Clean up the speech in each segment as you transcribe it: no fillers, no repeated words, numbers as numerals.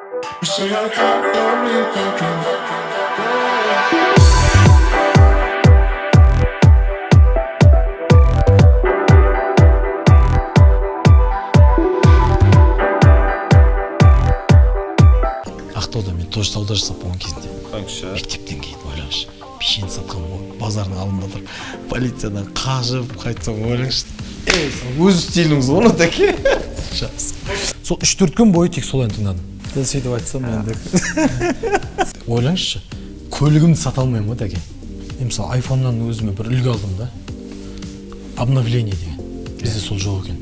Say I can't believe Ақтауда мен тоже сауда жасап болған кезінде. Қанша? Мектептен кейін ойлаңызшы. Пешен сатқан базардың алдында тұрып, полициядан қажып қайтсам ойлаңызшы. Өз стиліңіз оны таки. Сол 3-4 күн бойы тек сол ән тыңдадым. Дәл сөйтіп айтсам енді. Ойлаңызшы, көлігімді сата алмаймын ғой таки. Мен мысалы айфоннан өзіме бір үлгі алдым да. Обновление деген. Бізде сол жоқ екен.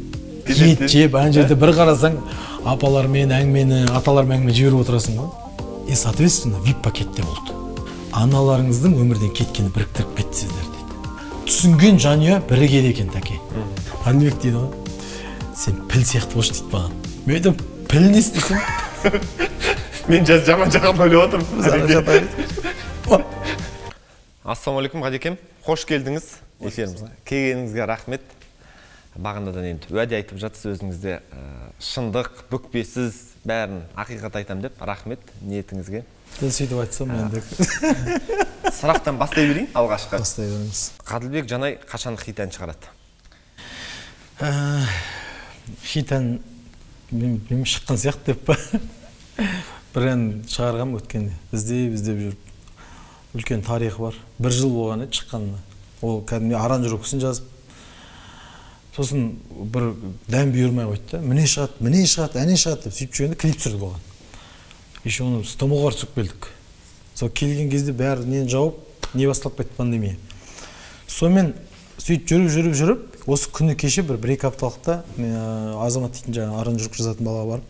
Ет жеп, ана жерде бір қарасаң, апалармен әңгімені, аталармен әңгіме жіберіп отырасың ғой. Соответственно, VIP пакетте болды. Аналарыңыздың өмірден кеткені біріктіріп кетсіздер дейді. Түсінген жанұя бірігеді екен таки. Ғаділбек дейді ғой, сен піл сияқты болшы дейді маған. Мен айтам, піл не істесің? Мен жаман жағам ойлап отырмын. Ассалаумағалейкум Ғадекем, қош келдіңіз эфирімізге. Келгеніңізге рахмет. Бағанадан енді уәде айтып жатсыз өзіңізде шындық, бүкпесіз бәрін ақиқат айтам деп, рахмет ниетіңізге. Дәл сөйтіп айтсам енді. Сұрақтан бастай берейін алғашқы. Бастай беріңіз. Ғаділбек Жанай қашан хит ән шығарады? Хит ән мен шыққан сияқты деп па. Бір ән шығарғам өткенде. Іздеп жүріп. Үлкен тарихы бар. 1 жыл болған еді шыққанына. Ол кәдімгі аранжировкасын жазып. Сосын бір дәм бұйырмай қойды да. Міне шығады, әне шығады деп сөйтіп жүргенде клип түсірдік оған. Еще оны стомоғар түсіп келдік. Сол келген кезде бәрі нені жауып, не басталып кетті пандемия. Сонымен сөйтіп жүріп, осы күні кеше бір-екі апталықта Азамат дейтін жаңағы аранжировка жазатын балаға барып,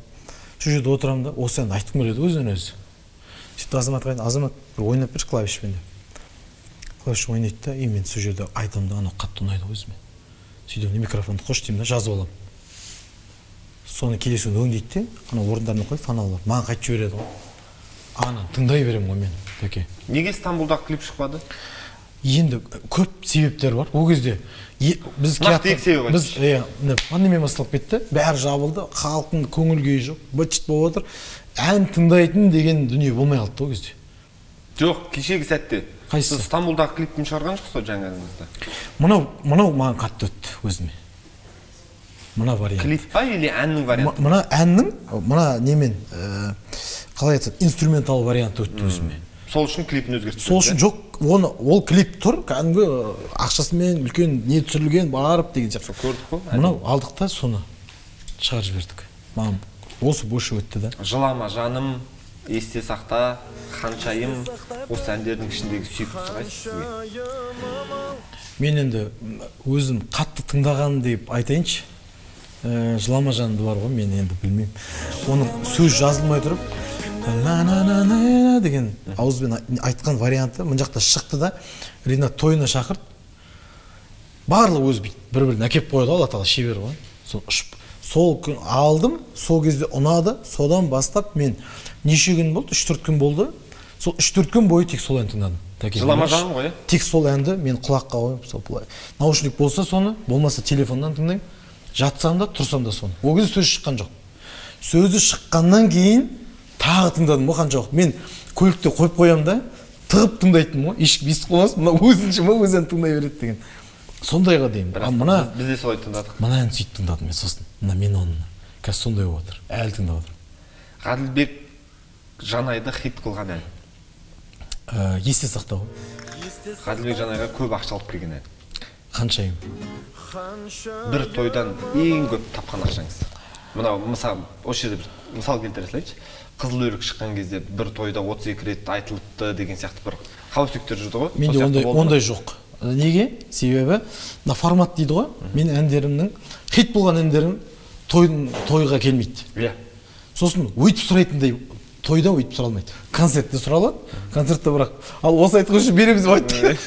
сол жерде отырамын да, осы әнді айтқым келеді өзінен өзі. Сөйтіп Азаматқа айтты, Азамат бір ойнап берші клавишпен деп. Клавиш ойнайды да, и мен сол жерде айтамын да, анау қатты ұнайды өзіме. Сөйтіп микрофонды қош деймін да, жазып аламын. Соны келесі күні өңдейді де, ана орындарына қойып фаналар. Маған қайтып жібереді ғой. Ана тыңдай беремін ғой мен, таки. Неге Стамбулдағы клип шықпады? Енді көп себептер бар. Ол кезде біз пандемия басталып кетті, бәрі жабылды, халықтың көңіл күйі жоқ, быт-шыт болып отыр. Ән тыңдайтын деген дүние болмай қалды ол кезде. Жоқ, кешегі сәтте. Қайсысы? Сіз Стамбулдағы клипін шығарған жоқсыз ғой жаңа әніңізді? Мынау маған қатты өтті өзіме. Мына вариант. Клип па или әннің варианты? Мына әннің, мына немен, қалай айтсам, инструментал варианты өтті өзіме. Сол үшін клипін өзгертті? Сол үшін жоқ, ол клип тұр, кәдімгі ақшасымен үлкен не түсірілген, барып деген сияқты. Көрдік қой? Мынау алдық та соны шығарып жібердік. Маған осы бошы өтті да. Жылама жаным, есте сақта, ханшайым, осы әндердің ішіндегі сүйіктісі қайсысы сізге? Мен енді өзім қатты тыңдаған деп айтайыншы. Жылама жанымды бар ғой, мен енді білмеймін. Оның сөз жазылмай тұрып, деген ауызбен айтқан варианты мұн жақта шықты да, Ринат тойына шақырды. Барлығы өз бір-бірін әкеп қойды, Алла тағала шебер ғой. Сол күн алдым, сол кезде ұнады, содан бастап мен неше күн болды, 3-4 күн болды. Сол 3-4 күн бойы тек сол ән тыңдадым. Жылама жаным ғой? Тек сол әнді мен құлаққа қойып, наушник болса соны, болмаса телефоннан тыңдаймын. Жатсам да, тұрсам да соны. Ол кезде сөз шыққан жоқ. Сөзі шыққаннан кейін тағы тыңдадым ғой, қанша уақыт. Мен көлікте қойып қоямын да, тығып тыңдайтын ғой. Ешкім естіп қалмасын, мына өзінше ма өзін тыңдай береді деген. Сондайға дейін. Біз де солай тыңдадық. Мына әнді сөйтіп тыңдадым мен сосын. Мына мен оны. Қазір сондай болып отыр. Әлі тыңдап отыр. Ғаділбек Жанайды хит қылған ән. Есте сақта ғой. Ғаділбек Жанайға көп ақша алып келген ән. Ханшайым. Бір тойдан ең көп тапқан ақшаңыз. Мынау мысалы, осы жерде бір мысал келтіре салайыншы. Қызыл өрік шыққан кезде бір тойда 32 рет айтылыпты деген сияқты бір қауесеттер жүрді ғой. Менде ондай жоқ. Неге? Себебі формат дейді ғой. Мен әндерімнің хит болған әндерім тойға келмейді. Иә. Сосын өйтіп сұрайтындай тойда өйтіп сұралмайды. Концертте сұралады. Концертте бірақ ал осы айтқанша береміз деп айтты.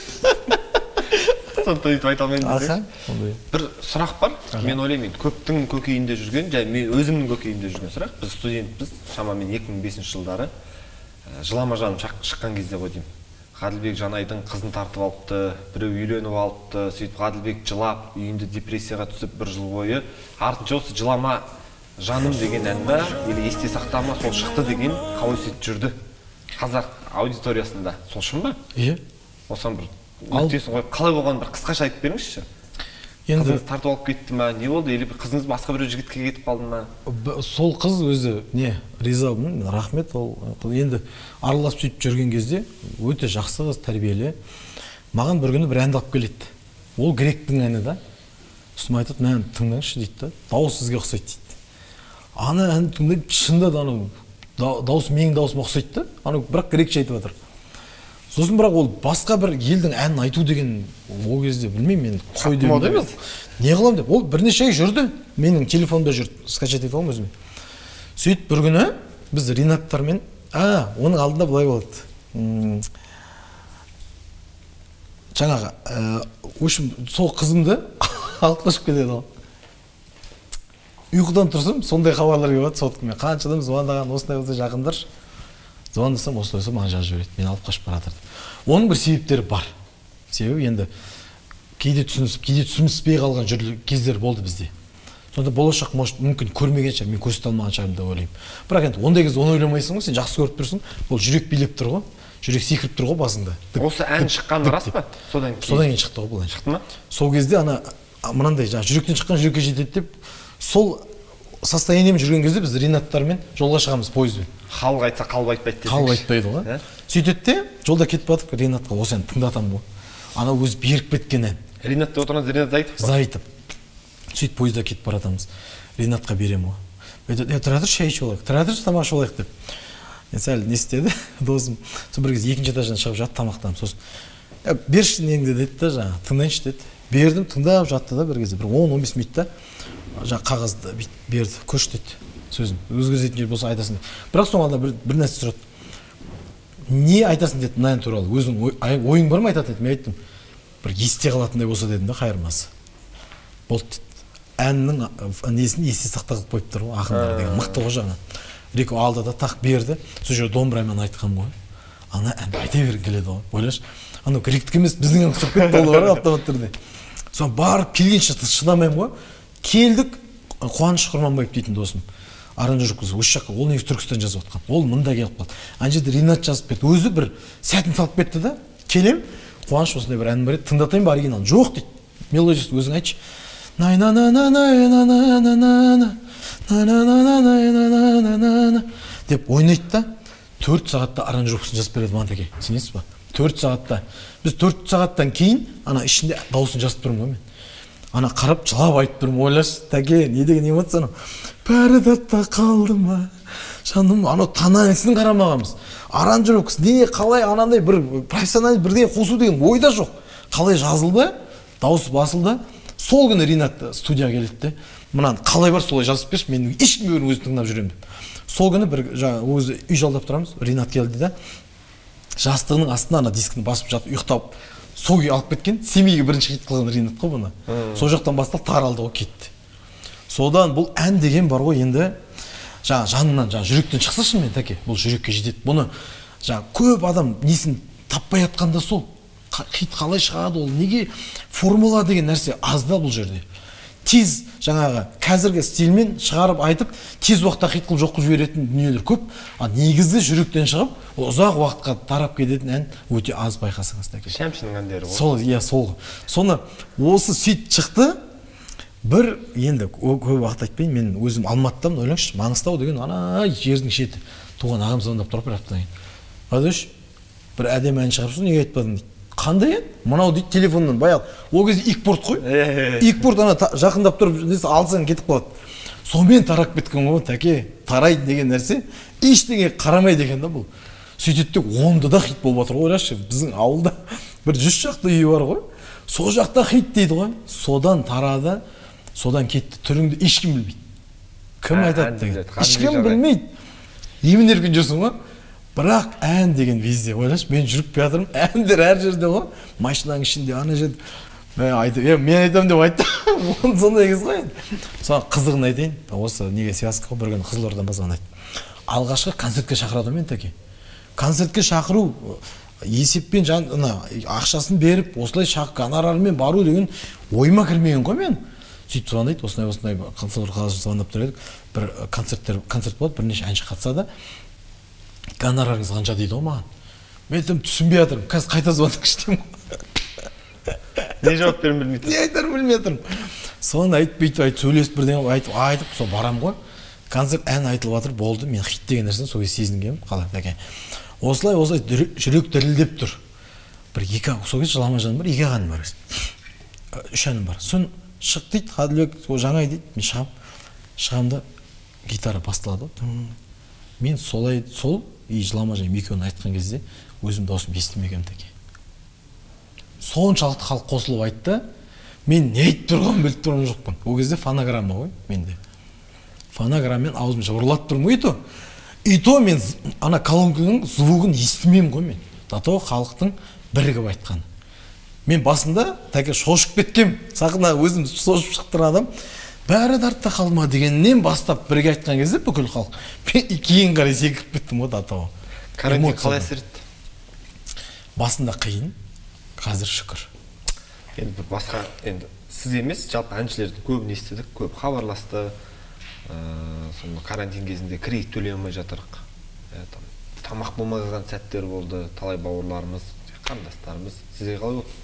Сонда өйтіп айта алмаймыз. Бір сұрақ бар. Мен ойлаймын, көптің көкейінде жүрген, және мен өзімнің көкейімде жүрген сұрақ. Біз студентпіз, шамамен 2005 жылдары. Жылама жаным шыққан кезде ғой деймін. Ғаділбек Жанайдың қызын тартып алыпты, біреу үйленіп алыпты, сөйтіп Ғаділбек жылап, үйінде депрессияға түсіп 1 жыл бойы. Артынша осы жылама жаным деген ән ба или есте сақтама сол шықты деген қалай сөйтіп жүрді қазақ аудиториясында, сол шын ба? Иә. Осыған бір нүктесін қойып қалай болғанын бір қысқаша айтып беріңізші. Қызыңыз тартып алып кетті ма, не болды, или қызыңыз басқа бір жігітке кетіп қалды ма? Сол қыз өзі ризамын, рахмет. Ол енді араласып сөйтіп жүрген кезде өте жақсы қыз, тәрбиелі. Маған бір күні бір әнді алып келеді. Ол гректің әні да. Сосын айтады, мә тыңдаңызшы дейді да. Дауыс сізге ұқсайды дейді. Ана әнді тыңдап, шынында да дауыс менің даусыма ұқсайды да. Бірақ грекше айтып жатыр. Сосын бірақ ол басқа бір елдің әнін айту деген ол кезде білмеймін, мен қой деп емес. Не қыламын деп. Ол бірнеше ай жүрді. Менің телефонымда жүрді. Скачать етіп алғам өзіме. Сөйтіп бір күні біз Ринаттармен, оның алдында былай болады. Жаңағы, сол қызымды алып қашып кетеді ол. Ұйқыдан тұрсам, сондай хабарлар келеді соткамен. Қаншадан звондаған, осындай жақындар. Звондасам, осылайса маған жазып жібереді. Мен алып қашып бара жатырды. Оның бір себептері бар. Себебі енді кейде түсініспей қалған кездер болды бізде. Сонда болашақ мүмкін көрмеген шығар, мен көрсете алмаған шығармын деп ойлаймын. Бірақ енді ондай кезде оны ойламайсың ғой, сен жақсы көріп тұрсың, бұл жүрек билеп тұр ғой, жүрек секіріп тұр ғой басында. Осы ән шыққаны рас па? Содан кейін шықты ғой бұл ән. Шықты ма? Сол кезде мынандай жүректен шыққан жүрекке жетеді деп, сол состояниемен жүрген кезде біз Ринаттармен жолға шығамыз пойызбен. Халық айтса қалып айтпайды десеңші. Қалып айтпайды ғой. Сөйтеді де, жолда кетіп батып Ринатқа осы әнді тыңдатамын ғой. Ана өзі беріп кеткен ән. Ринат деп отырғанда Ринат Заитов па? Заитов. Сөйтіп пойызда кетіп баратамыз. Ринатқа беремін ғой. Айтады, тұра тұршы, шай ішіп алайық, тұра тұршы, тамақ ішіп алайық деп. Мен сәл не істеді, досым. Сол бір кезде екінші этаждан шығып жатты тамақтанып. Сосын берші неңді деді да, жаңағы тыңдайыншы деді. Бердім, тыңдап жатты да бір кезде, бір 10-15 минутта жаңағы қағазды берді, көш деді сөзін. Өзгертетін жер болса айтасың деді. Бірақ соң алда бір нәрсе сұрады. Не айтасың деді мына ән туралы? Өзің ойың бар ма айтады деді. Мен айттым, бір есте қалатындай болса дедім да, қайырмасы. Болды деді. Әннің несін есте сақтап қойып тұр ғой, ақындар деген мықты ғой жаңа. Реко алды да тақ берді. Сол жерде домбырамен айтқам ғой. Ана әнді айта бергім келеді ғой. Ойлашы. Анау гректік емес, біздің ән құсап кетті ол бар автомат түрде. Соны барып келгенше шыдамаймын ғой. Келдік, Қуаныш Құрманбаев дейтін досым. Аранжировка осы жаққа, ол негізі Түркістан жазып отқан. Ол мында келіп қалды. Ана жерде Ринат жазып кетті. Өзі бір сәтін салып кетті да. Келем, Қуаныш осындай бір ән бар еді, тыңдатайын ба оригинал? Жоқ дейді. Мелодиясын өзің айтшы. Деп ойнайды да 4 сағатта аранжировкасын жазып береді маған тәке. Сенесіз ба? 4 сағатта. Біз 4 сағаттан кейін ана ішінде дауысын жазып тұрмын ғой мен. Ана қарап жылап айтып тұрмын, ойлашы, тәке, не деген эмоция анау. Бәрі датта қалды ма? Жаным, анау тональнысын қарамағанбыз. Аранжировкасы не, қалай анандай бір профессионал бірдеңе қосу деген ойда жоқ. Қалай жазылды, дауысы басылды. Сол күні Ринат студияға келеді. Мынаны қалай бар солай жазып берші, мен ешкімге өзін тыңдап жүремін деп. Сол күні бір өзі үй жалдап тұрамыз. Ринат келді да. Жастығының астына ана дискіні басып жатып ұйықтап, сол күйі алып кеткен. Семейге бірінші хит қылған Ринат қой бұны. Сол жақтан бастап таралды ғой, кетті. Содан бұл ән деген бар ғой, енді жанынан, жүректен шықса шынымен тәке, бұл жүрекке жетеді. Бұны көп адам несін таппай жатқанда сол хит қалай шығады, ол неге формула деген нәрсе аз да бұл жерде. Тез жаңағы қазіргі стильмен шығарып айтып, тез уақытта хит қылып жоқ қылып жіберетін дүниелер көп. Негізді жүректен шығып, ұзақ уақытқа тарап кететін ән өте аз, байқасаңыз тәке. Шәмшінің әндері ғой. Сол, иә, сол. Соны осы сөйтіп шықты. Бір енді көп уақыт айтпайын, мен өзім Алматыдамын, ойлаңызшы, Маңғыстау деген ана жердің шеті. Туған ағам звондап тұрып бір аптадан кейін. Қадеш, бір әдемі ән шығарыпсың, неге айтпадың дейді. Қандай ән? Мынау дейді телефоннан баяғы. Ол кезде икпорт қой. Икпорт ана жақындап тұрып несі алсаң кетіп қалады. Сонымен тарап кеткен ғой, тәке. Тарайды деген нәрсе ештеңе қарамайды екен да бұл. Сөйтеді де ондыда хит болып жатыр ғой, ойлашы. Біздің ауылда бір 100 шақты үйі бар ғой. Сол жақта хит дейді ғой. Содан тарады. Содан кетті. Түріңді ешкім білмейді. Кім айтады деген? Ешкім білмейді. Емін-еркін жүрсің ғой. Бірақ ән деген везде, ойлашы, мен жүріп келатырмын, әндер әр жерде ғой. Машинаның ішінде, ана жерде. Мен айтамын деп айтты. Сондай кез ғой. Соған қызығын айтайын. Осы неге связка бір күні Қызылордадан маған айтты. Алғашқы концертке шақырады мен тәке. Концертке шақыру есеппен ақшасын беріп, осылай гонорармен бару деген ойыма кірмеген ғой мен. сөйтіп звондайды, осындай консолдық қаласын звондап тұр едік, бір концерт болады, бірнеше әнші қатысады, гонорарыңыз қанша дейді ғой маған. Мен айтамын, түсінбей жатырмын, қазір қайта звондағыш деймін ғой. Не жауап беруін білмей тұрмын. Не айтарымды білмей жатырмын. Соны айтып сөйлесіп бірдеңе айтып сол барамын ғой. Концерт ән айтылып жатыр, болды, мен хит деген нәрсені сол кезде сезінгенмін. Қалай дәке. Осылай жүрек дірілдеп тұр. Бір сол кезде жылама жаным бар, 2 әнім бар. 3 әнім бар. Соны шық дейді, Ғаділбек жаңа дейді, мен шығамын да гитара басталады. Мен сол жылама жаным екеуін айтқан кезде өзім даусым естімегенмін тәке. Соншалықты халық қосылып айтты, мен не айтып тұрғанымды біліп тұрған жоқпын. Ол кезде фонограмма ғой менде. Фонограммамен аузым жыбырлап тұрмын, и то мен ана колонканың звугын естімеймін ғой мен. Зато халықтың бірігіп айтқаны. Мен басында тәке шошып кеткем, сақына өзім шошып шықтырған адам, бәрі артта қалма дегеннен бастап бірге айтқан кезде бүкіл халық. Мен кейін қарай секіріп кеттім ғой датауы. Карантин қалай әсер етті? Басында қиын, қазір шүкір. Енді басқа, енді сіз емес, жалпы әншілерді көбін естідік, көп хабарласты. Сонда карантин кезінде кредит төлей алмай жатырық. Тамақ болмай қалған сәттер болды, талай бауырларымыз, қандастарымыз. Сізге қалай болды?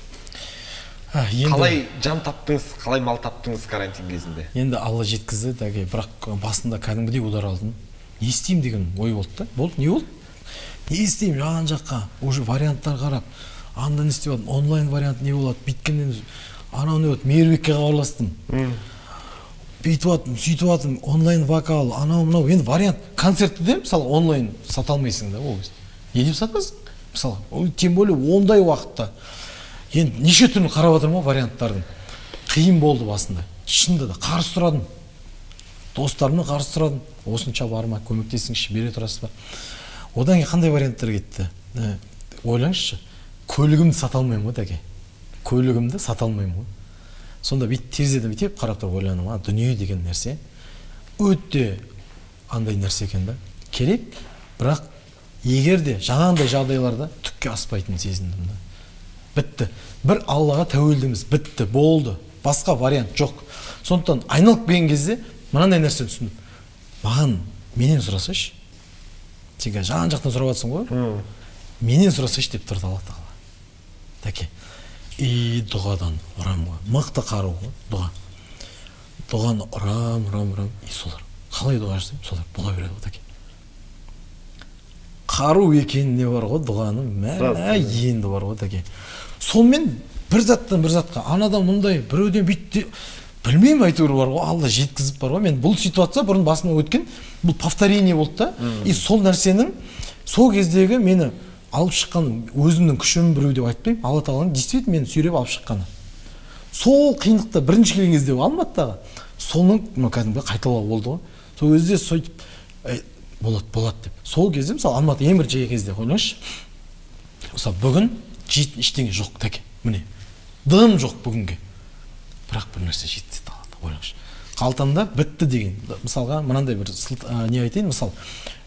Қалай жан таптыңыз, қалай мал таптыңыз карантин кезінде? Енді Алла жеткізді, дәке, бірақ басында кәдімгідей удар алдым. Не істеймін деген ой болды да. Болды, не болды? Не істеймін жаған жаққа, уже варианттар қарап, анда не істеп жатырмын, онлайн вариант не болады, биткеннен анау не болады, Мейірбекке хабарластым. Бүйтіп жатырмын, сөйтіп жатырмын, онлайн вокал, анау-мынау, енді вариант, концертті де, мысалы, онлайн сата алмайсың да, ол кезде. Не деп сатасың? Мысалы, тем более ондай уақытта. Енді неше түрін қарап жатырмын варианттардың. Қиын болды басында. Шынында да қарсы тұрадым. Достарымның қарсы тұрадым. Осынша барма, көмектесіңізші, бере тұрасыз ба? Одан кейін қандай варианттар кетті? Ойлаңызшы, көлігімді сата алмаймын ғой дәке. Көлігімді сата алмаймын ғой. Сонда терезеден бүйтіп қарап тұрып ойланым, дүние деген нәрсе өте андай нәрсе екен да. Керек, бірақ егер де жаңағындай жағдайларда түкке аспайтынын сезіндім да. Бітті. Бір Аллаға тәуелдіміз, бітті, болды. Басқа вариант жоқ. Сондықтан айналып келген кезде мынандай нәрсе түсіндім. Маған менен сұрасайшы. Сен жан жақтан сұрап жатсың ғой. Менен сұрасайшы деп тұрды Алла Тағала. Дәке. И дұғадан ұрам ғой. Мықты қару ғой, дұға. Дұғаны ұрам. И солар. Қалай дұға жасаймын? Солар бола береді ғой, дәке. Қару екеніне бар ғой дұғаның, енді бар ғой дәке. Сонымен бір заттан бір затқа, анадан мұндай, біреуден бүйтті, білмеймін әйтеуір бар ғой, Алла жеткізіп бар ғой. Мен бұл ситуация бұрын басыма өткен, бұл повторение болды да. И сол нәрсенің, сол кездегі мені алып шыққан өзімнің күшім біреу деп айтпаймын, Алла Тағаланың действительно мені сүйреп алып шыққаны. Сол қиындықта бірінші келген кезде Алматыдағы, соның кәдімгі қайталау болды ғой. Сол кезде сөйтіп болады деп. Сол кезде мысалы Алматы ең бірінші кезде ойлаңызшы. Мысалы бүгін жейтін ештеңе жоқ дәке. Міне. Дым жоқ бүгінге. Бірақ бір нәрсе жетті талады, ойлаңызшы. Қалтамда бітті деген. Мысалға мынандай бір не айтайын, мысалы,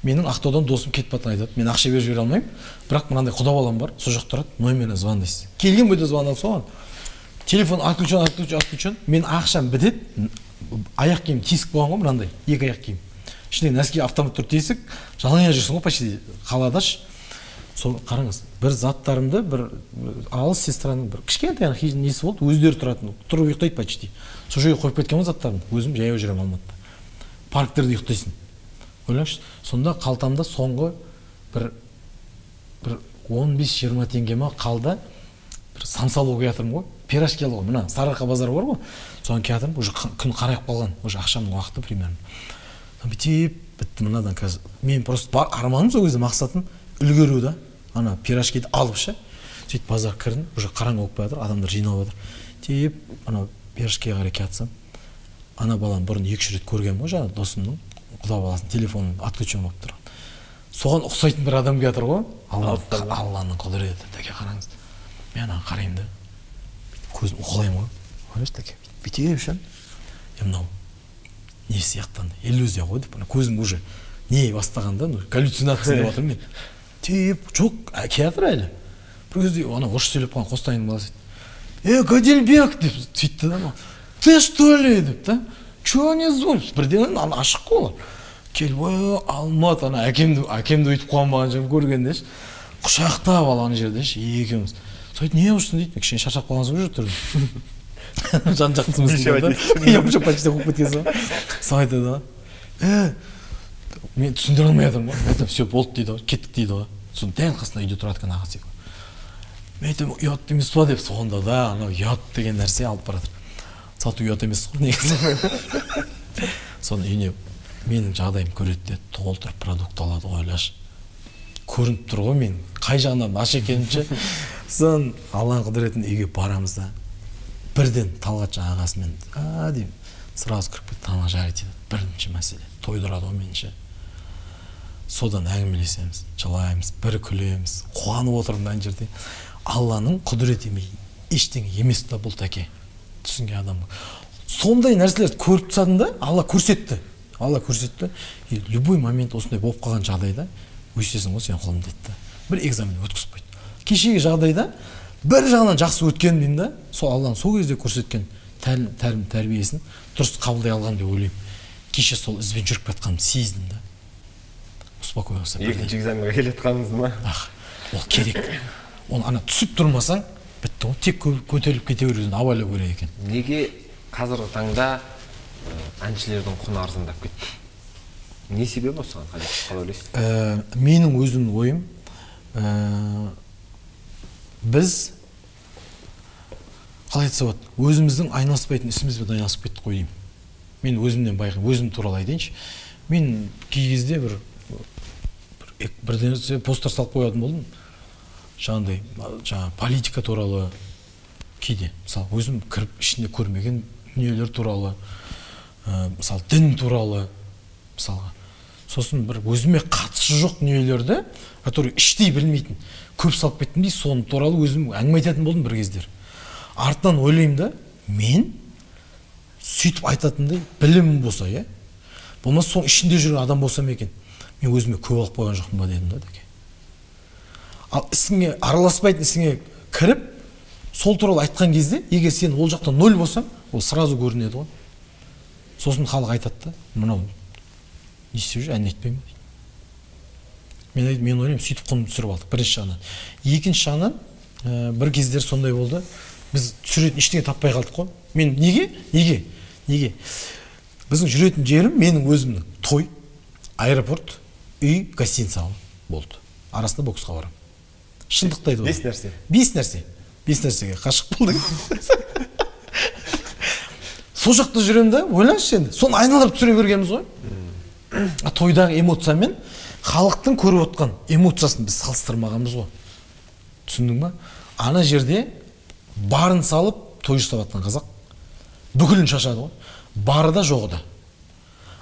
менің Ақтаудан досым кетіп жатқан айтады. Мен ақша беріп жібере алмаймын, бірақ мынандай құда балам бар, сол жақта тұрады, номеріне звондайсыз. Келген бойда звондап соған. Телефон отключен. Мен ақшам бітеді. Аяқ киім тесік болған ғой мынандай, 2 аяқ киім. Ішінде нәски автомат тұр тесік, жалаңая жүрсің ғой почти қаладаш. Сол қараңыз, бір заттарымды бір алыс сестраның бір кішкентай несі болды, өздері тұратын, тұрып ұйықтайды почти. Сол жерге қойып кеткен ғой заттарымды, өзім жаяу жүремін Алматыда. Парктерде ұйықтайсың. Ойлаңызшы, сонда қалтамда соңғы бір 15-20 теңге ма қалды, бір самсал оқи жатырмын ғой, пирожки алып ғой, мына Сарыарқа базары бар ғой, соған келе жатырмын, уже күн қарайып қалған, уже ақшамның уақыты примерно. Бітті мынадан қазір. Мен просто бар арманым сол кезде мақсатым үлгеру да, ана пирожкиді алып ше, сөйтіп базар кірдім, уже қараңғы болып жатыр, адамдар жиналып жатыр. Теп, ана пирожкиге қарай кетсем, ана баланы бұрын 2-3 рет көргенмін ғой, жаңа досымның құда баласын телефонын отключен болып тұрған. Соған ұқсайтын бір адам келатыр ғой, Алланың құдіреті, дәке қараңыз. Мен ана қараймын да, көзім ұқылаймын ғой, көресіз дәке, бүйтіп ше, мынау не сияқтанды, иллюзия ғой деп, көзім уже не бастағанда, галлюцинация деп жатырмын мен. Теп, жоқ, келатыр әлі. Бір кезде ана орысша сөйлеп қалған қостанайдың баласы. Ғаділбек деп сөйтті да, ты что ли деп та, чего не звонишь, бірден ана ашық қой олар. Келіп, Алмат, ана әкемді өйтіп қуанбаған жерін көргенде құшақтап алған жерде екеуміз. Сөйтіп не болсын дейді, кішкене шаршап қалған соң жүріп тұрдым. Жан жақтымыз дейді. Я уже почти қойып кеткен соң. Сол айтады ғой. Мен түсіндіре алмай жатырмын ғой. Айтам, все болды дейді ғой, кеттік дейді ғой. Соны дәл қасында үйде тұрады екен ағасы. Мен айтам, ұят емес па деп, сонда да анау ұят деген нәрсе алып баратыр. Сату ұят емес қой негізі. Соны үйіне менің жағдайым көреді де толтырып продукт алады ғой, ойлашы. Көрініп тұр ғой мен қай жағынан наш екенімше. Сон Алланың құдіретін үйге барамыз да. Бірден Талғат ағасымен деймін. Сразу кіріп кетті, тамақ жарайды дейді. Бірінші мәселе. Тойдырады ғой меніңше. Содан әңгімелесеміз, жылаймыз, бір күлеміз, қуанып отырмын ана жерде. Алланың құдіреті ештеңе емес та бұл тәке. Түсінген адам. Сондай нәрселерді көріп тұрсадың да, Алла көрсетті. Алла көрсетті. Любой момент осындай болып қалған жағдайда өсесің ғой сен қолымды деді. Бір экзамен өткізіп қойды. Кешегі жағдайда бір жағынан жақсы өткен деймін да, сол Алланың сол кезде көрсеткен тәрбиесін дұрыс қабылдай алған деп ойлаймын. Кеше сол ізбен жүріп жатқанымды сездім да. Успокоился. Екінші экзаменге келіп жатқаныңыз ма? Ол керек. Оны ана түсіп тұрмасаң, бітті ғой. Тек көтеріліп кете беруден абайлау керек екен. Неге қазіргі таңда әншілердің құны арзандап кетті? Не себебі осыған қалай ойлайсыз? Менің өзімнің ойым, біз қалай айтса болады, өзіміздің айналыспайтын ісімізбен айналысып кеттік қой деймін. Мен өзімнен байқаймын, өзім туралы айтайыншы. Мен кей кезде бірден постер салып қоятын болдым. Жаңағыдай политика туралы кейде, мысалы, өзім кіріп ішінде көрмеген дүниелер туралы, мысалы, дін туралы, мысалға. Сосын бір өзіме қатысы жоқ дүниелерді, которые іштей білмейтін, көп салып кеттім дейді, соны туралы өзім әңгіме айтатын болдым бір кездер. Артынан ойлаймын да, мен сөйтіп айтатындай білімім болса, болмаса соның ішінде жүрген адам болсам екен, мен өзіме көп алып қойған жоқпын ба дедім да. Ал ісіңе араласпайтын ісіңе кіріп, сол туралы айтқан кезде, егер сен ол жақта 0 болсаң, ол сразу көрінеді ғой. Сосын халық айтады да, мынау не істеп жүр, ән айтпаймын дейді. Мен ойлаймын, сөйтіп құнды түсіріп алдық, бірінші жағынан. Екінші жағынан, бір кездер сондай болды, біз түсіретін ештеңе таппай қалдық қой. Мен неге? Біздің жүретін жерім менің өзімнің той, аэропорт, үй, гостиница болды. Арасында боксқа барам. Шындықты айтып отырмын. 5 нәрсе. 5 нәрсеге қашық болдық. Сол жақта жүремін да, ойлашы енді. Соны айналдырып түсіре бергенбіз ғой. Тойдағы эмоциямен халықтың көріп отқан эмоциясын біз салыстырмағанбыз ғой. Түсіндің ба? Ана жерде барын салып той жасап жатқан қазақ бүкілін шашады ғой. Бары да жоғы да.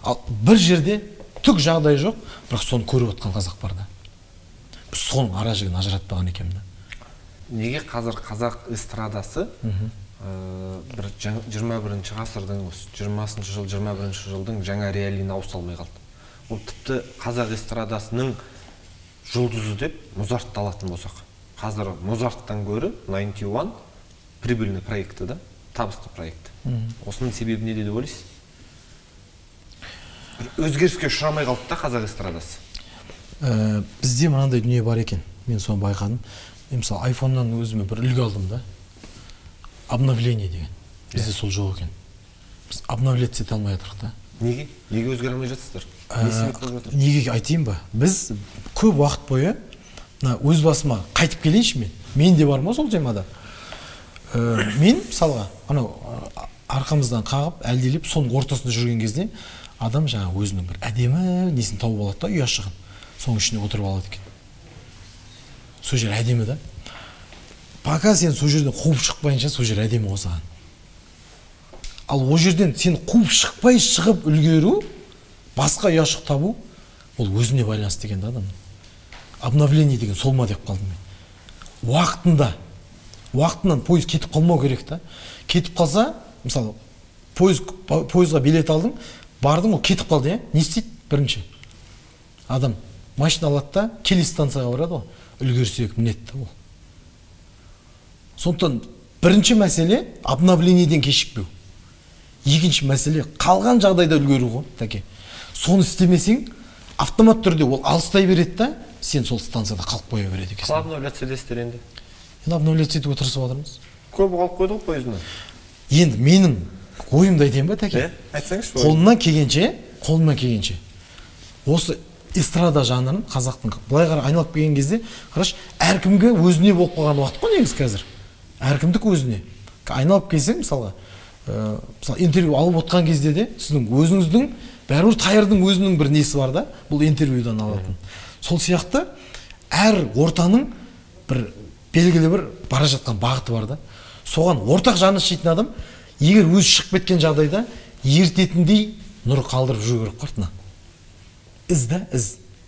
Ал бір жерде түк жағдай жоқ, бірақ соны көріп отқан қазақ бар да. Біз соның ара жігін ажыратпаған екенмін да. Неге қазір қазақ эстрадасы бір 21-ші ғасырдың 20-шы жыл, 21-ші жылдың жаңа реалиіне ауыса алмай қалды? Ол тіпті қазақ эстрадасының жұлдызы деп Музартты алатын болсақ. Қазір Музарттан гөрі 91 прибыльный проекті да, табысты проект. Осының себебі не деп ойлайсыз? Өзгеріске ұшырамай қалды да қазақ эстрадасы. Бізде мынандай дүние бар екен. Мен соны байқадым. Мысалы, айфоннан өзіме бір үлгі алдым да. Обновление деген. Бізде сол жоқ екен. Біз обновлять ете алмай жатырмыз да. Неге? Неге өзгере алмай жатсыздар? Неге айтайын ба? Біз көп уақыт бойы өз басыма қайтып келейінші мен де бар ма сол темада? Мен мысалға анау арқамыздан қағып, әлделеп, соның ортасында жүрген кезде адам жаңа өзінің бір әдемі несін тауып алады да, үй ашығын. Соның ішіне отырып алады екен. Сол жер әдемі да. Пока сен сол жерден қуып шықпайынша сол жер әдемі қосаған. Ал ол жерден сен қуып шықпай шығып үлгеру, басқа үй ашық табу, ол өзіне байланысты деген да адам. Обновление деген сол ма деп қалдым мен. Уақытынан пойыз кетіп қалмау керек та. Кетіп қалса, мысалы, пойызға билет алдың, бардың, ол кетіп қалды, не істейді? Бірінші. Адам машина алады да, келесі станцияға барады ғой, үлгерсек мінеді да ол. Сондықтан бірінші мәселе обновлениеден кешікпеу. екінші мәселе қалған жағдайда үлгеру ғой тәке. Соны істемесең автомат түрде ол алыстай береді да, сен сол станцияда қалып қоя береді екенсің. Обновляться дестер енді. Енді обновляться етуге тырысып жатырмыз. Көбі қалып қойды ғой пойызынан. Енді менің ойымды айтайын ба тәке? Айтсаңызшы. Қолымнан келгенше осы эстрада жанрын қазақтың былай қарай айналып келген кезде, қараш, әркімге өзіне болып қалған уақыт қой негізі қазір. Әркімдік өзіне. Айналып келсең, мысалы интервью алып отқан кезде де сіздің өзіңіздің бәрібір тайырдың өзінің бір несі бар да, бұл интервьюдан алатын. Сол сияқты әр ортаның бір белгілі бір бара жатқан бағыты бар да. Соған ортақ жаны шешетін адам егер өзі шығып кеткен жағдайда ертетіндей нұр қалдырып жүру керек қартына. Із,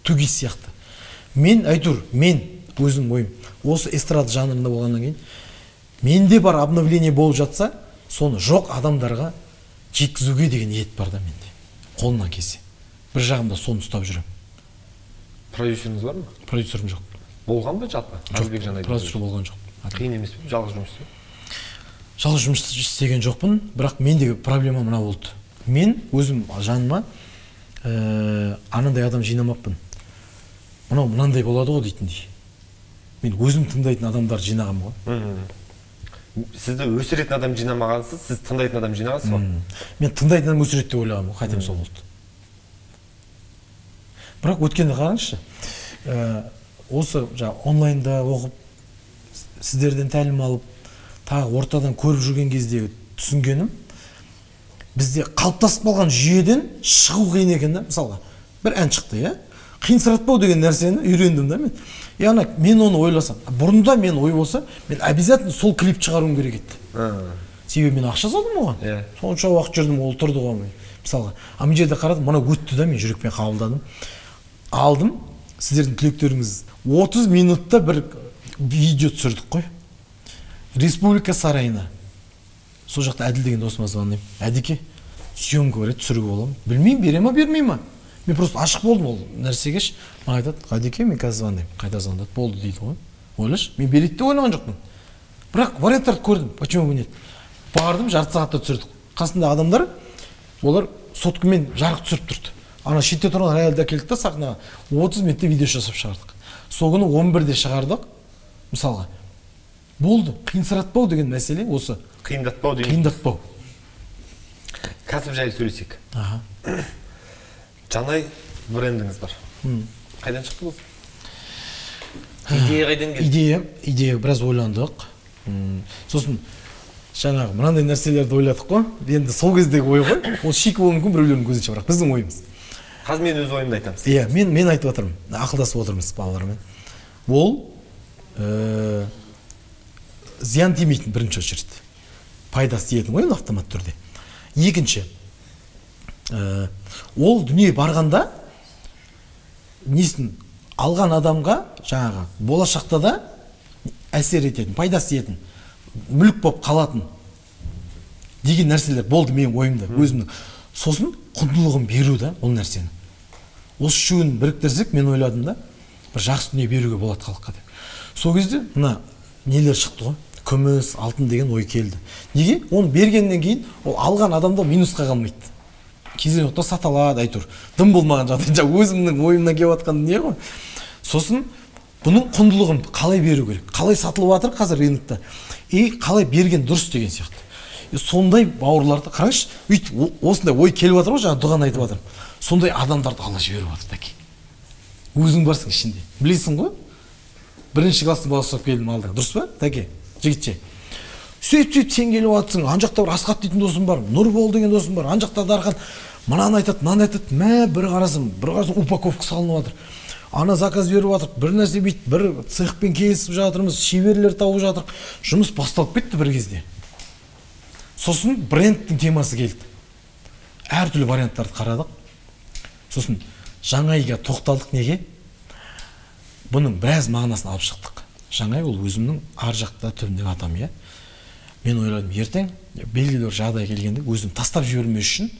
түгей сияқты. Мен өзім ойым, осы эстрада жанрында болғаннан кейін, менде бар обновление болып жатса, соны жоқ адамдарға жеткізуге деген ниет бар да менде. Қолынан келсе. Бір жағымда соны ұстап жүрем. Продюсеріңіз бар ма? Продюсерім жоқ. Болған ба жалпы? Жоқ, продюсер болған жоқ. Қиын емес пе? Жалғыз жұмыс істеу? Жалғыз жұмыс істеген жоқпын, бірақ мендегі проблема мына болды. Мен өзім жаныма анандай адам жинамаппын. Мынандай болады ғой дейтіндей. Мен өзім тыңдайтын адамдар жинағам ғой. Сізді өсіретін адам жинамағансыз, сіз тыңдайтын адам жинағансыз ғой? Мен тыңдайтын адам өсіреді деп ойлағам ғой, қатем сол болды. Бірақ өткенде қараңызшы, осы онлайнда оқып, сіздерден тәлім алып, тағы ортадан көріп жүрген кезде түсінгенім, бізде қалыптасып қалған жүйеден шығу қиын екен да. Мысалға, бір ән шықты, қиынсыратпау деген нәрсені үйрендім да мен. Яғни мен оны ойласам, бұрында мен ой болса, мен обязательно сол клип шығаруым керек еді. Себебі мен ақша салдым оған. Сонша уақыт жүрдім, ол тұрды ғой. Мысалға, мына жерде қарадым, мына өтті да, мен жүрекпен қабылдадым. Алдым, сіздердің түлектеріңіз 30 минутта бір видео түсірдік қой. Республика сарайына. Сол жақта Әділ деген досыма звондаймын. Әдеке, съемка бар еді, түсіруге боламын. Білмеймін, бере ма, бермей ма? Мен просто ашық болдым ол нәрсеге. Маған айтады, Әдеке, мен қазір звондаймын. Қайда звондады? Болды дейді ғой. Ойлашы, мен береді деп ойлаған жоқпын. Бірақ варианттарды көрдім. Почему бы нет? Бардым, жарты сағатта түсірдік. Қасында адамдар, олар соткамен жарық түсіріп тұрды. Ана шетте тұрған аялды әкелдік та сахнаға 30 минутта видео жасап шығардық. Сол күні 11-де шығардық. Мысалға, болды. Қиынсыратпау деген мәселе осы. Қиындатпау деген. Қиындатпау. Кәсіп жайлы сөйлесек. Жанай брендіңіз бар. Қайдан шықты бұл? Идея қайдан келді? Идея біраз ойландық. Сосын жаңағы мынандай нәрселерді ойладық қой. Енді сол кездегі ой ғой. Ол шик болуы мүмкін біреулердің көзінше, бірақ біздің ойымыз. Қазір мен өз ойымды айтамын. Иә, мен айтып отырмын. Ақылдасып отырмыз балалармен. Ол зиян тимейтін бірінші очередь. Пайдасы тиетін ғой автомат түрде. Екінші, ол дүние барғанда несін алған адамға жаңағы болашақта да әсер ететін, пайдасы тиетін, мүлік болып қалатын деген нәрселер болды менің ойымда, өзімнің. Сосын құндылығын беру да ол нәрсені. Осы үшеуін біріктірсек, мен ойладым да, бір жақсы дүние беруге болады халыққа деп. Сол кезде мына нелер шықты ғой, күміс, алтын деген ой келді. Неге? Оны бергеннен кейін ол алған адамда минусқа қалмайды. Кезең уақытта сата алады, әйтеуір. Дым болмаған жағдайда өзімнің ойымнан келіп жатқан дүние ғой. Сосын бұның құндылығын қалай беру керек? Қалай сатылып жатыр қазір рынокта? Қалай берген дұрыс деген сияқты. Сондай бауырларды қараңызшы, өйтіп осындай ой келіп жатыр ғой, жаңа дұғаны айтып жатырмын. Сондай адамдарды Алла жіберіп жатыр тәке. Өзің барсың ішінде. Білесің ғой? Бірінші класстың баласы болып келдім алдыға. Дұрыс па, тәке? Жігітше. Сөйтіп сен келіп жатсың, ана жақта бір Асқат дейтін досым бар, Нұрбол деген досым бар, ана жақта Дархан мынаны айтады, мынаны айтады. Мә, бір қарасам упаковка салынып жатыр. Ана заказ беріп жатыр, бір нәрсе бүйтіп, бір цехпен келісіп жатырмыз, шеберлер тауып жатыр. Жұмыс басталып кетті бір кезде. Сосын брендтің темасы келді. Әртүрлі варианттарды қарадық. Сосын Жаңайға тоқталдық. Неге? Бұның біраз мағынасын алып шықтық. Жаңай ол өзімнің ар жақта түбіндегі атам, иә. Мен ойладым, ертең белгілі бір жағдай келгенде өзім тастап жібермес үшін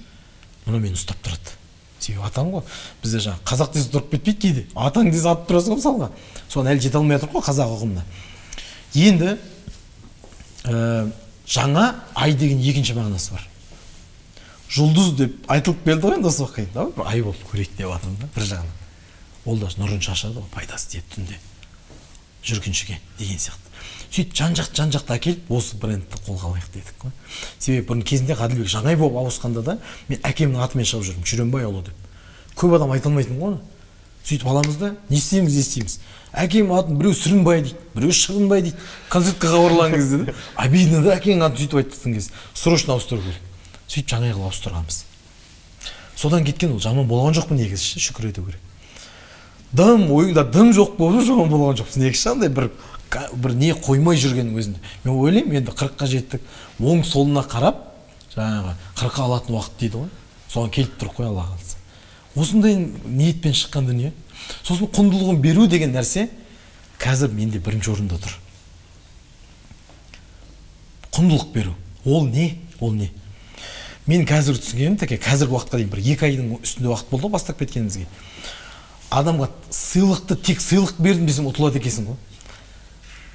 мұны мен ұстап тұрады. Себебі атам ғой. Бізде жаңа қазақ десе тұрып кетпейді кейде. Атаң десе атып тұрасың ғой мысалға. Соны әлі жете алмай жатыр ғой қазақ ұғымына. Енді жаңа ай деген екінші мағынасы бар. жұлдыз деп айтылып келді ғой енді осы уақытқа дейін, бір ай болып көрейік деп жатырмын да бір жағынан. Ол да нұрын шашады ғой, пайдасы тиеді түнде жүргіншіге деген сияқты. Сөйтіп жан-жақты әкеліп осы брендті қолға алайық дедік қой. Себебі бұрын кезінде Ғаділбек жаңай болып ауысқанда да мен әкемнің атымен шығып жүрдім, Жүрембайұлы деп. Көп адам айта алмайтын ғой. Сөйтіп аламыз да не істейміз. Әкем атын біреу Сүрінбай дейді, біреу Шығынбай дейді. Концертке хабарлаған кезде де обидно да әкеңнің атын сөйтіп айтып кезде. Срочно ауыстыру керек. Сөйтіп жаңа қылып ауыстырғанбыз. Содан кеткен ол жаман болған жоқпын негізі, шүкір ету керек. Ойда дым жоқ болды, жаман болған жоқпыз. Негізі андай бір не қоймай жүргеннің өзінде. Мен ойлаймын, енді 40-қа жеттік, оң солына қарап, жаңағы 40-қа алатын уақыт дейді ғой. Соған келіп тұр қой, Алла қаласа. Осындай ниетпен шыққан дүние. Сосын құндылығын беру деген нәрсе қазір менде бірінші орында тұр. Құндылық беру. Ол не? Мен қазір түсінгенім тәке, қазіргі уақытқа дейін бір 2 айдың үстінде уақыт болды бастап кеткенімізге. Адамға сыйлықты тек сыйлық бердім десем ұтылады екенсің ғой.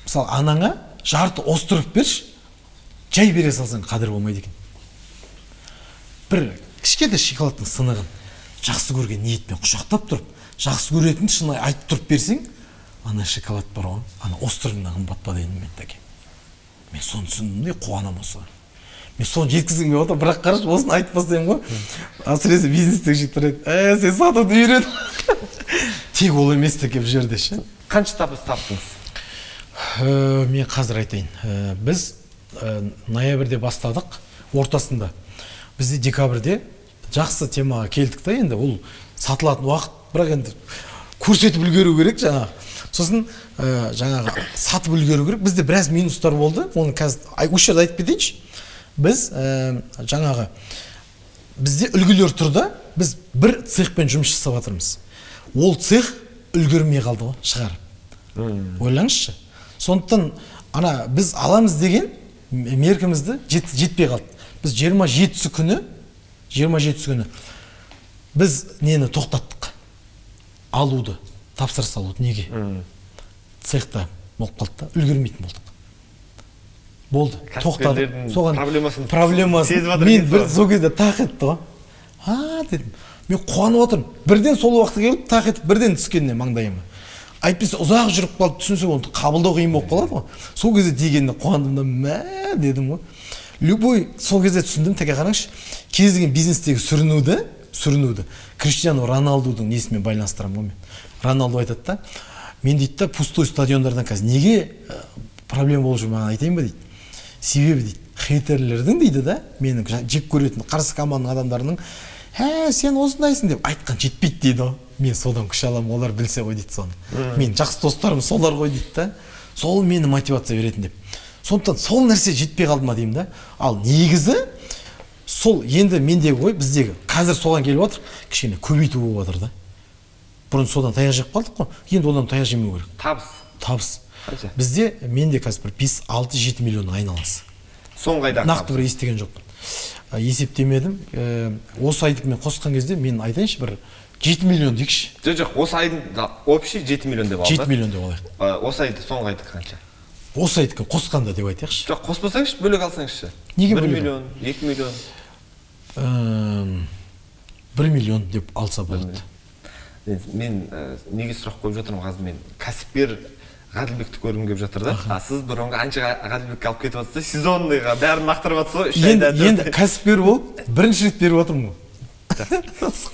Мысалы, анаңа жарты остров берші, жай бере салсаң қадір болмайды екен. Бір кішкентай шоколадтың сынығын жақсы көрген ниетпен құшақтап тұрып, жақсы көретінді шынай айтып тұрып берсең, ана шоколад бар ғой, ана островына қымбат па деймін мен тәке. Мен соны түсіндім де қуанамын осыған. Мен соны жеткізгім келіп отыр, бірақ қарашы, осыны айтпасам ғой, әсіресе бизнестегі жігіттер айтады, сен сатуды үйрен. Тек ол емес тәке бұл жерде ше. Қанша табыс таптыңыз? Мен қазір айтайын. Біз ноябрьде бастадық, ортасында. Бізде декабрьде жақсы темаға келдік та, енді ол сатылатын уақыт, бірақ енді көрсетіп үлгеру керек жаңағы. Сосын жаңағы сатып үлгеру керек. Бізде біраз минустар болды. Оны қазір осы жерде айтып кетейінші. Біз жаңағы бізде үлгілер тұрды. Біз бір цехпен жұмыс жасап жатырмыз. Ол цех үлгермей қалды ғой, шығарып. Ойлаңызшы. Сондықтан ана біз аламыз деген меркімізді жетпей қалды. Біз 27-сі күні біз нені тоқтаттық? Алуды, тапсырыс алуды. Неге? Цехта болып қалды да, үлгермейтін болдық. Болды, тоқтадық. Соған проблемасын мен бір сол кезде тақ етті ғой. Дедім. Мен қуанып отырмын. Бірден сол уақытқа келіп тақ етіп, бірден түскеніне маңдайыма. Айтпесе ұзақ жүріп қалып түсінсе, оны қабылдау қиын болып қалады ғой. Сол кезде дегенде қуандым да, дедім ғой. Любой сол кезде түсіндім, тәке қараңызшы. Кез келген бизнестегі сүрінуді Криштиану Роналдудың несімен байланыстырамын ғой мен. Роналду айтады да, мен дейді да, пустой стадиондардан қазір неге проблема болып жүр, маған айтайын ба дейді. Себебі дейді, хейтерлердің дейді да, менің жек көретін қарсы команданың адамдарының, сен осындайсың деп айтқан жетпейді дейді ғой. Мен содан күш аламын, олар білсе ғой дейді соны. Мен жақсы достарым солар ғой дейді да. Сол мені мотивация беретін деп. Сондықтан сол нәрсе жетпей қалды ма деймін да. Ал негізі сол енді мендегі ғой, біздегі қазір соған келіп отыр, кішкене көбейту болып отыр да. Бұрын содан таяқ жеп қалдық қой. Енді одан таяқ жемеу керек. Табыс. Қанша? Бізде менде қазір бір 5-6-7 миллионның айналасы. Соң қайда? Нақты бір естіген жоқпын. Есептемедім. Осы айды мен қосқан кезде мен айтайыншы бір 7 миллион дейікші. Жоқ, осы айдың общий 7 миллион деп алды. 7 миллион деп алайық. Осы айды соңғы айды қанша? Осы айдікі қосқанда деп айтайықшы. Жоқ, қоспасаңызшы, бөлек алсаңызшы. Неге 1 миллион, 2 миллион? 1 миллион деп алса болады. Мен неге сұрақ қойып жатырмын қазір, мен кәсіпкер Ғаділбекті көргім келіп жатыр да. Сіз бұрынғы әнші Ғаділбекке алып кетіп жатсыз, сезонныйға бәрін лақтырып жатсыз ғой, 3 айда. Енді кәсіпкер болып бірінші рет беріп отырмын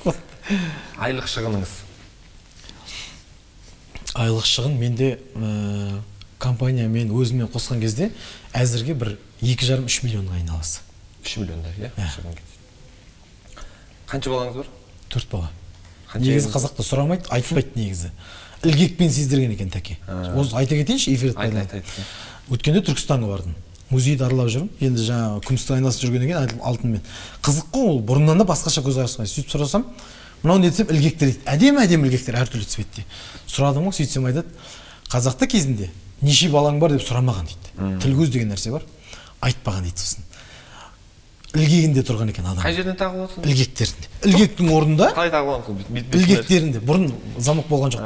ғой. Айлық шығыныңыз? Айлық шығын менде компания мен өзімен қосқан кезде әзірге бір 2,5-3 миллионға айналасы. 3 миллиондай, шығын кетеді. Қанша балаңыз бар? 4 бала. Негізі қазақта сұрамайды, айтпайды негізі. Ілгекпен сездірген екен тәке. Осы айта кетейінші, эфирді айта. Өткенде Түркістанға бардым. Музейді аралап жүрмін. Енді жаңа күмістің айналысып жүргеннен кейін алтынмен. Қызық қой, ол бұрыннан да басқаша көзқарасқа. Сөйтіп сұрасам, мынау не десем, ілгектер дейді. Әдемі ілгектер әртүрлі цветте. Сұрадым ғой, сөйтсем айтады, қазақта кезінде неше балаң бар деп сұрамаған дейді. Тіл көз деген нәрсе бар. Айтпаған дейді сосын. Ілгегінде тұрған екен адам. Қай жерден тағып отырсың? Ілгектерінде. Ілгектің орнында. Қалай тағып отырсың? Ілгектерінде. Бұрын замок болған жоқ.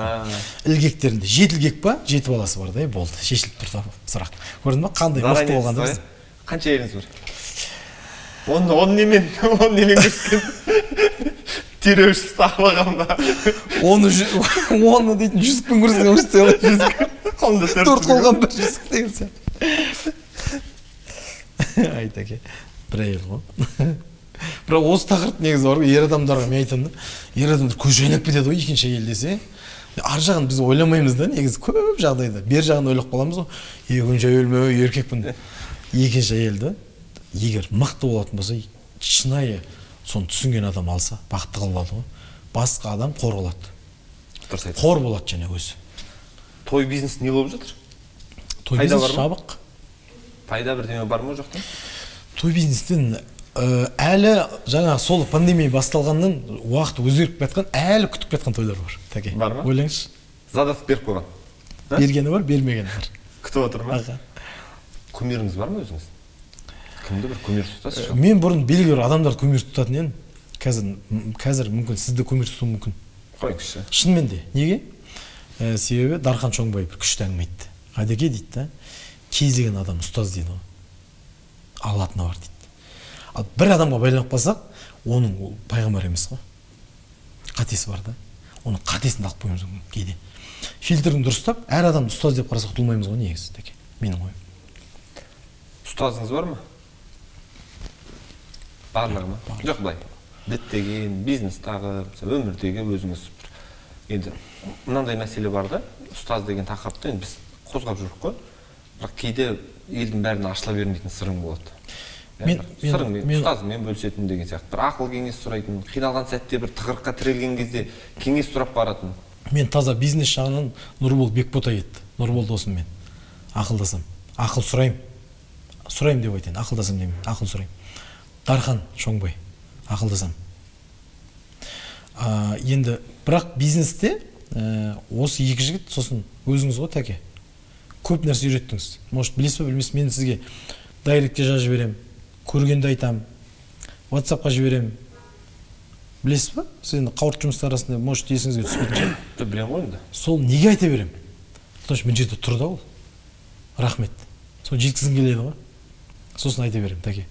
Ілгектерінде. 7 ілгек па? 7 баласы бар да, болды. Шешіліп тұр сұрақ. Көрдің ба? Қандай мықты болғанда біз. Қанша еліңіз бар? оны немен көрсеткен? Террорист тағылған ба? Оны дейтін жүзікпен көрсеткен жүзік. Төрт қолған бір жүзік деген сияқты. Айтаке, бір әйел ғой. Бірақ осы тақырып негізі бар ғой, ер адамдарға мен айтамын да, ер адамдар көз жайнап кетеді ғой екінші әйел десе. Ар жағын біз ойламаймыз да, негізі көп жағдайда. Бер жағын ойлап қаламыз ғой, екінші әйел ме, еркекпін. Екінші әйелді егер мықты болатын болса, шынайы соны түсінген адам алса, бақытты қылады ғой. Басқа адам қор болады. Қор болады және өзі. Той бизнес не болып жатыр? Той бизнес жабық. Пайда бірдеме бар ма жоқтан? Той бизнестен әлі жаңа сол пандемия басталғаннан уақыт өзгеріп кеткен, әлі күтіп кеткен тойлар бар. Тәке. Бар ма? Ойлаңызшы. Задатып беріп қойған. Бергені бар, бергені бар. Күтіп отыр ма? Кумиріңіз бар ма өзіңіз? Кімді бір кумир тұтасыз? Мен бұрын белгілі бір адамдарды кумир тұтатын едім. Қазір мүмкін сізді кумир тұту мүмкін. Қойыңызшы. Шынымен де. Неге? Себебі Дархан Шоңбай бір күшті әңгіме айтты. Қайдаке дейді да, кез келген адам ұстаз дейді ғой. Алатыны бар дейді. Ал бір адамға байланып қалсақ, оның пайғамбар емес қой. Қатесі бар да. Оның қатесін алып қоямыз мүмкін кейде. Фильтрін дұрыстап, әр адамды ұстаз деп қарасақ тұлмаймыз ғой негізі, тәке. Менің ойым. Ұстазыңыз бар ма? Барлығы ма? Жоқ, былай. Діттеген, бизнестағы, өмірдегі өзіңіз енді мынандай мәселе бар да, ұстаз деген тақырыпты біз қозғап жүрік қой. Бірақ кейде елдің бәріне ашыла бермейтін сырың болады. Ұстазымен бөлісетін деген сияқты. Бір ақыл кеңес сұрайтын, қиналған сәтте бір тығырыққа тірелген кезде кеңес сұрап баратын. Мен таза бизнес жағынан Нұрбол Бекбота еді. Нұрбол досыммен ақылдасам. Ақыл сұрайым. Сұрайым деп айтайын, ақылдасам деймін, ақыл сұрайым. Дархан Шоңбай ақылдасам. Енді бірақ бизнесте осы екі жігіт, сосын өзіңіз ғой тәке. Көп нәрсе үйреттіңіз. Может, білесіз бе, білмейсіз, мен сізге дайректке жазып жіберем, көргенді айтам, WhatsApp-қа жіберем. Білесіз бе? Сіз енді қауырт жұмыстар арасында, может, есіңізге түспейтін шығар. Білем ғой енді. Сол неге айта берем? Потому что мен жерде тұр да ол. Рахмет. Сол жеткізгім келеді ғой. Сосын айта берем, тәке.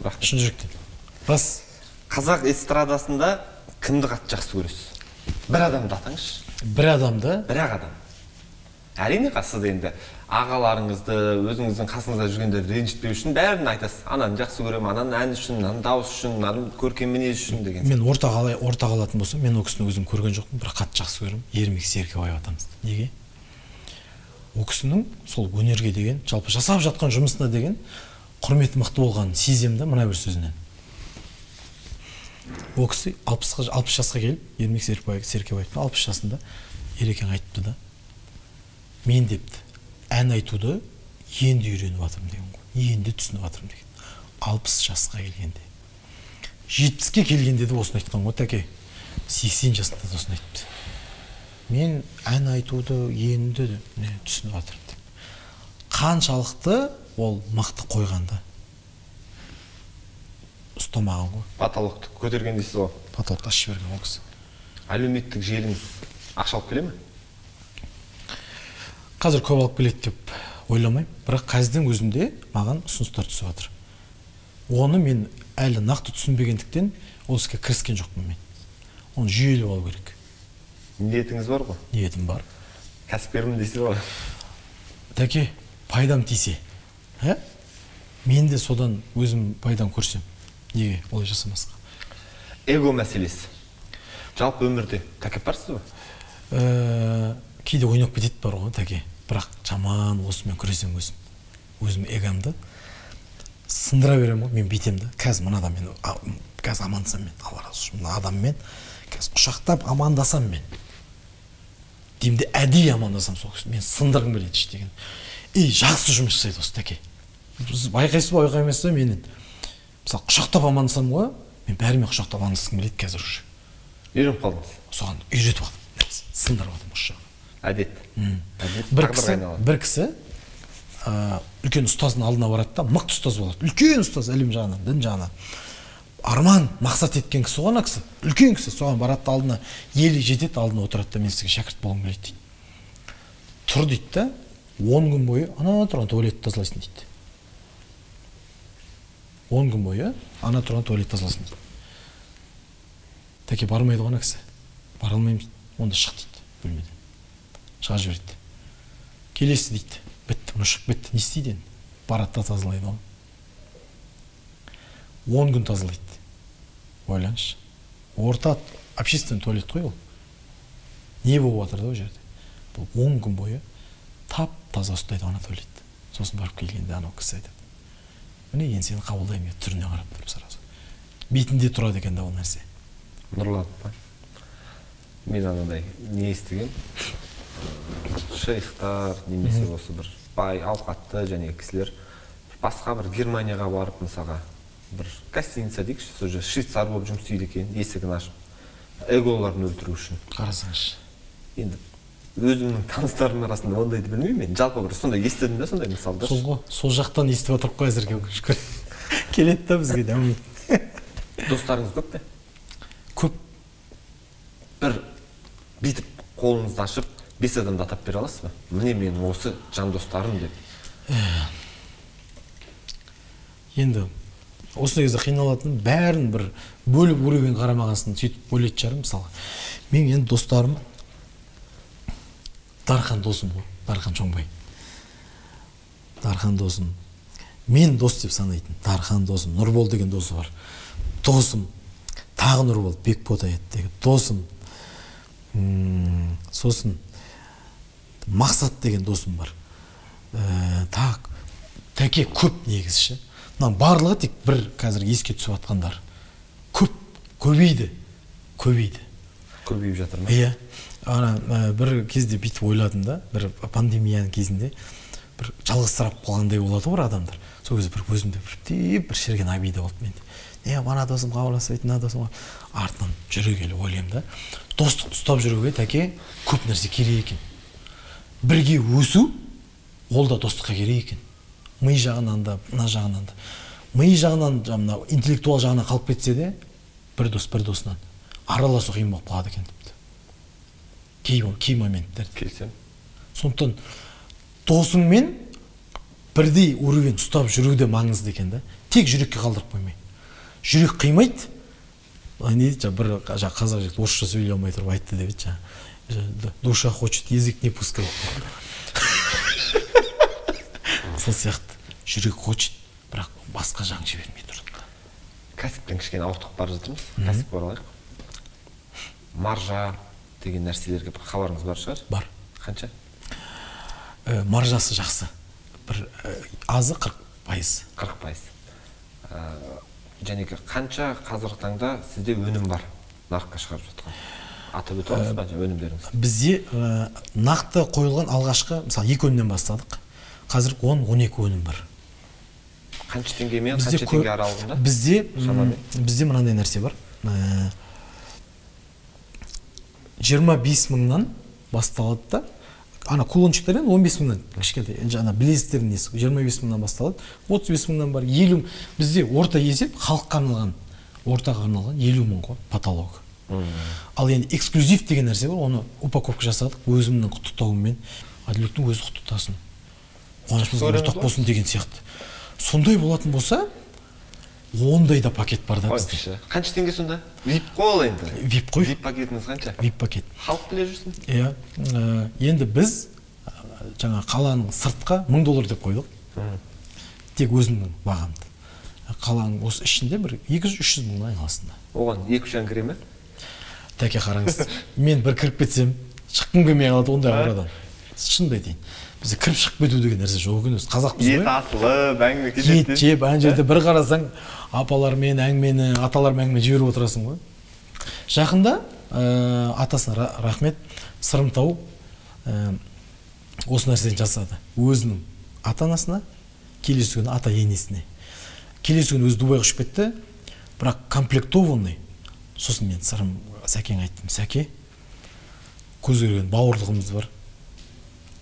Рахмет. Шын жүректен. Рас. Қазақ эстрадасында кімді қатты жақсы көресіз? Бір адамды атаңызшы. Бір адамды? Бір-ақ адам. Әрине сіз енді ағаларыңызды, өзіңіздің қасыңызда жүргендерді ренжітпеу үшін бәрін айтасыз. Ананы жақсы көремін, ананың әні үшін, ананың дауысы үшін, ананың көркем мінезі үшін деген. Мен орта қалатын болсам, мен ол кісіні өзім көрген жоқпын, бірақ қатты жақсы көремін. Ермек Серкебаев атамызды. Неге? Ол кісінің сол өнерге деген, жалпы жасап жатқан жұмысына деген құрметі мықты болғанын сеземін да мына бір сөзінен. Ол кісі 60 жасқа келіп, Ермек Серкебаевтың 60 жасында Ерекең айтыпты да. Мен депті, ән айтуды енді үйреніп жатырмын деген ғой. Енді түсініп жатырмын деген. 60 жасқа келгенде. 70-ке келгенде де осыны айтқан ғой тәке. 80 жасында да осыны айтыпты. Мен ән айтуды енді түсініп жатырмын. Қаншалықты ол мықты қойғанда. Ұстамаған ғой. Потолокты көтерген дейсіз ғой. Потолокты ашып берген ол кісі. Әлеуметтік желіңіз ақша алып келе ме? Қазір көп алып келеді деп ойламаймын, бірақ қазірдің өзінде маған ұсыныстар түсіп жатыр. Оны мен әлі нақты түсінбегендіктен ол іске кіріскен жоқпын мен. Оны жүйелі болу керек. Ниетіңіз бар ғой? Ниетім бар. Кәсіпкермін дейсіз ғой? Тәке, пайдам тисе, мен де содан өзім пайдам көрсем. Неге олай жасамасқа? Эго мәселесі. Жалпы өмірде тәкаппарсыз ба? Кейде ойнап кетеді бар ғой тәке. Бірақ жаман осымен күресем өзім эгамды сындыра берем ғой, мен бетем да. Қазір мына адаммен қазір амандасам мен, Алла разы болсын, мына адаммен қазір құшақтап амандасам мен. Деймде әдейі амандасам сол кісі. Мен сындырғым келеді іштеген. Жақсы жұмыс жасайды осы тәке. Сіз байқайсыз ба, байқаймайсыз ба менен? Мысалы құшақтап амандасам ғой, мен бәрімен құшақтап амандасқым келеді қазір уже. Үйреніп қалдыңыз. Соған үйретіп алдым. Сындырып алдым осы жағын. Әдет. Бір кісі үлкен ұстаздың алдына барады да, мықты ұстаз болады. Үлкен ұстаз әлем жағынан, дін жағынан. Арман, мақсат еткен кісі ғой ана кісі. Үлкен кісі, соған барады алдына, елі жетеді, алдына отырады да, мен сізге шәкірт болғым келеді дейді. Тұр дейді да, 10 күн бойы ана тұрған туалетті тазалайсың дейді. 10 күн бойы ана тұрған туалет тазаласын дейді. Тәке бармайды ғой ана кісі. Бара алмаймын дейді. Онда шық дейді бөлмеден. Шығарып жібереді. Келесі дейді. Бітті, мұны шық, бітті. Не істейді енді? Барады да тазалайды ғой. 10 күн тазалайды. Ойлаңызшы. Орта общественный туалет қой ол. Не болып жатыр да ол жерде? Бұл 10 күн бойы тап-таза ұстайды ана туалет. Сосын барып келгенде анау кісі айтады. Міне енді сені қабылдаймын деп түріне қарап тұрып сразу. Бетінде тұрады екен да ол нәрсе. Нұрлан ба? Мен анандай не естіген? Шейхтар немесе осы бір бай ауқатты және кісілер басқа бір Германияға барып мысалға бір гостиница дейікші, сол жерде швейцар болып жұмыс істейді екен, есігін ашып эголарын өлтіру үшін. Қарасаңызшы. Енді өзімнің таныстарымның арасында ондайды білмеймін мен. Жалпы бір сондай естідім да сондай мысалдар. Сол жақтан естіп отырып қой әзірге шүкір. Келеді да бізге дәмей. Достарыңыз көп пе? Көп. Бір бүйтіп қолыңызды ашып 5 адамды атап бере аласыз ба? Міне мен осы жан достарым деп. Енді осы кезде қиналатын бәрін бір бөліп өреген қарамағасын сөйтіп ойлайтын шығармын мысалы. Мен енді достарым Дархан досым ғой, Дархан Чоңбай. Дархан досым. Мен дос деп санайтын. Дархан досым, Нұрбол деген досы бар. Досым. Тағы Нұрбол, Бекбота еді досым. Сосын Мақсат деген досым бар. Тәке көп негізші. Мынау барлығы тек бір қазір еске түсіп атқандар. Көбейді. Көбейіп жатыр ма? Иә. Бір кезде бүйтіп ойладым да, бір пандемияның кезінде бір жалғызсырап қалғандай болады ғой адамдар. Сол кезде бір өзімде бір шерген обида болды менде. Не, ана досым хабарласпайды, мына досым артынан жүре келе ойлаймын да. Достықты ұстап жүруге тәке көп нәрсе керек екен. Бірге өсу, ол да достыққа керек екен. Ми жағынан да, мына жағынан да. Ми жағынан, интеллектуал жағынан қалып кетсе де, бір досынан араласу қиын болып қалады екен. Кей моменттер. Келсем. Сондықтан досыңмен бірдей уровень ұстап жүруде маңызды екен да. Тек жүрекке қалдырып қоймай. Жүрек қимайды. Не дейді, бір қазақ жігіт орысша сөйлей алмай тұрып айтты деп еді. Душа хочет, язык не пускай. Сол сияқты. Жүрек хочет, бірақ басқа жағын жібермей тұр. Кәсіптен кішкене ауытқып бара жатырмыз. Кәсіпке оралайық. Маржа деген нәрселерге бір хабарыңыз бар шығар? Бар. Қанша? Маржасы жақсы. Бір азы 40%. 40%. Және қанша қазіргі таңда сізде өнім бар нарыққа шығарып жатқан? Атап өте аласыз ба өнімдеріңіз? Бізде нақты қойылған алғашқы, мысалы 2 өнімнен бастадық. Қазір 10-12 өнім бар. Қанша теңгемен, қанша теңге аралығында? Бізде мынандай нәрсе бар. 25 мыңнан басталады да, ана кулончиктер 15 мыңнан кішкентай, жаңа білезіктердің несі 25 мыңнан басталады, 35 мыңнан бар, 50 мың. Бізде орта есеп халыққа арналған, ортаға арналған 50 мың ғой потолок. Ал енді эксклюзив деген нәрсе бар, оны упаковка жасадық өзімнің құттықтауыммен. Әділеттің өзі құттықтасын, қуанышымыз ортақ болсын деген сияқты. Сондай болатын болса, ондай да пакет бар да бізде. Қанша теңге сонда? VIP қой енді. VIP қой. VIP пакетіңіз қанша? VIP пакет. Халық біле жүрсін. Иә. Енді біз жаңа қаланың сыртқа $1000 деп қойдық. Тек өзімнің бағамды. Қаланың осы ішінде бір 200-300 мыңның айналасында. Оған 2-3 ан кіре ме? Тәке қараңыз. Мен бір кіріп кетсем, шыққым келмей қалады ондай аурадан. Шынымды айтайын. Бізде кіріп шығып кету деген нәрсе жоқ екен. Қазақпыз ғой. Ет асылып, әңгіме кетеді. Ет жеп, ана жерде бір қарасаң, апалармен әңгімені, аталармен әңгіме жіберіп отырасың ғой. Жақында атасына рахмет, Сырымтау осы нәрсені жасады. Өзінің ата-анасына, келесі күні ата-енесіне. Келесі күні өзі Дубайға ұшып кетті, бірақ комплектованный. Сосын мен Сәкең айттым, Сәке, көз көрген бауырлығымыз бар.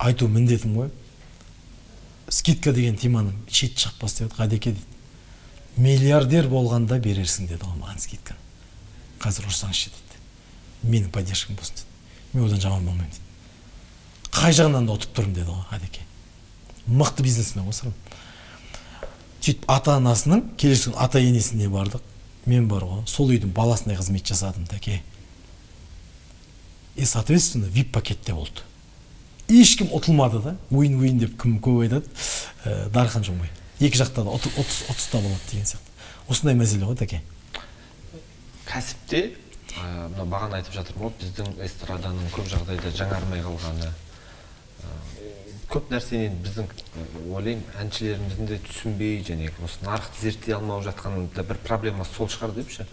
Айту міндетім ғой. Скидка деген теманың шет шықпас деді, Ғадеке дейді. Миллиардер болғанда берерсің деді ол маған скидканы. Қазір ұрсаңызшы дейді. Менің поддержкам болсын деді. Мен одан жаман болмаймын дейді. Қай жағынан да ұтып тұрмын деді ғой Ғадеке. Мықты бизнесмен ғой Сырым. сөйтіп ата анасының келесі күні ата енесіне бардық. Мен бар ғой, сол үйдің баласындай қызмет жасадым тәке. И соответственно VIP пакетте болды. Ешкім ұтылмады да, ойын деп кім көп айтады, дархан жұмбай. Екі жақта да 30-та болады деген сияқты. Осындай мәселе ғой тәке. Кәсіпте, мына бағана айтып жатырмын ғой, біздің эстраданың көп жағдайда жаңармай қалғаны, көп нәрсені біздің ойлаймын, әншілеріміздің де түсінбей, және осы нарықты зерттей алмау жатқанында бір проблема сол шығар депші.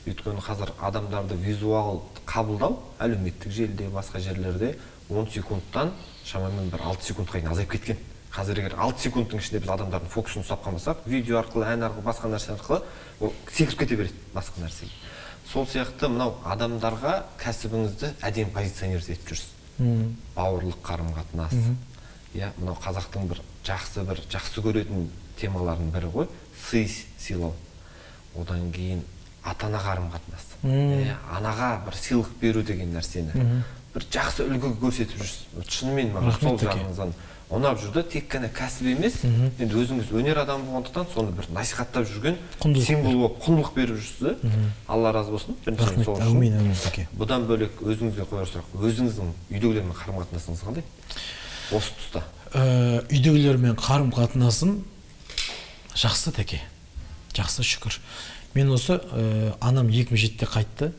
Өйткені қазір адамдарды визуал қабылдау әлеуметтік желіде, басқа жерлерде 10 секундтан шамамен бір 6 секундқа дейін азайып кеткен. Қазір егер 6 секундтың ішінде біз адамдардың фокусын ұстап қалмасақ, видео арқылы, ән арқылы, басқа нәрсе арқылы ол секіріп кете береді басқа нәрсеге. Сол сияқты мынау адамдарға кәсібіңізді әдемі позиционер етіп жүрсіз. Бауырлық қарым-қатынас. Иә, мынау қазақтың бір жақсы көретін темаларының бірі ғой, сыйлау. Одан кейін ата-ана қарым-қатынас. Анаға бір сыйлық беру деген нәрсені бір жақсы үлгі көрсетіп жүрсіз. Шынымен маған сол жағыңыздан ұнап жүрді. Тек қана кәсіп емес, енді өзіңіз өнер адамы болғандықтан соны бір насихаттап жүрген символ болып құндылық беріп жүрсіз. Алла разы болсын. Рахмет, әумин тәке. Бұдан бөлек өзіңізге қояр сұрақ, өзіңіздің үйдегілермен қарым-қатынасыңыз қандай? Осы тұста. Үйдегілермен қарым-қатынасым жақсы тәке. Жақсы, шүкір. Мен осы анам 2007-те қайтты.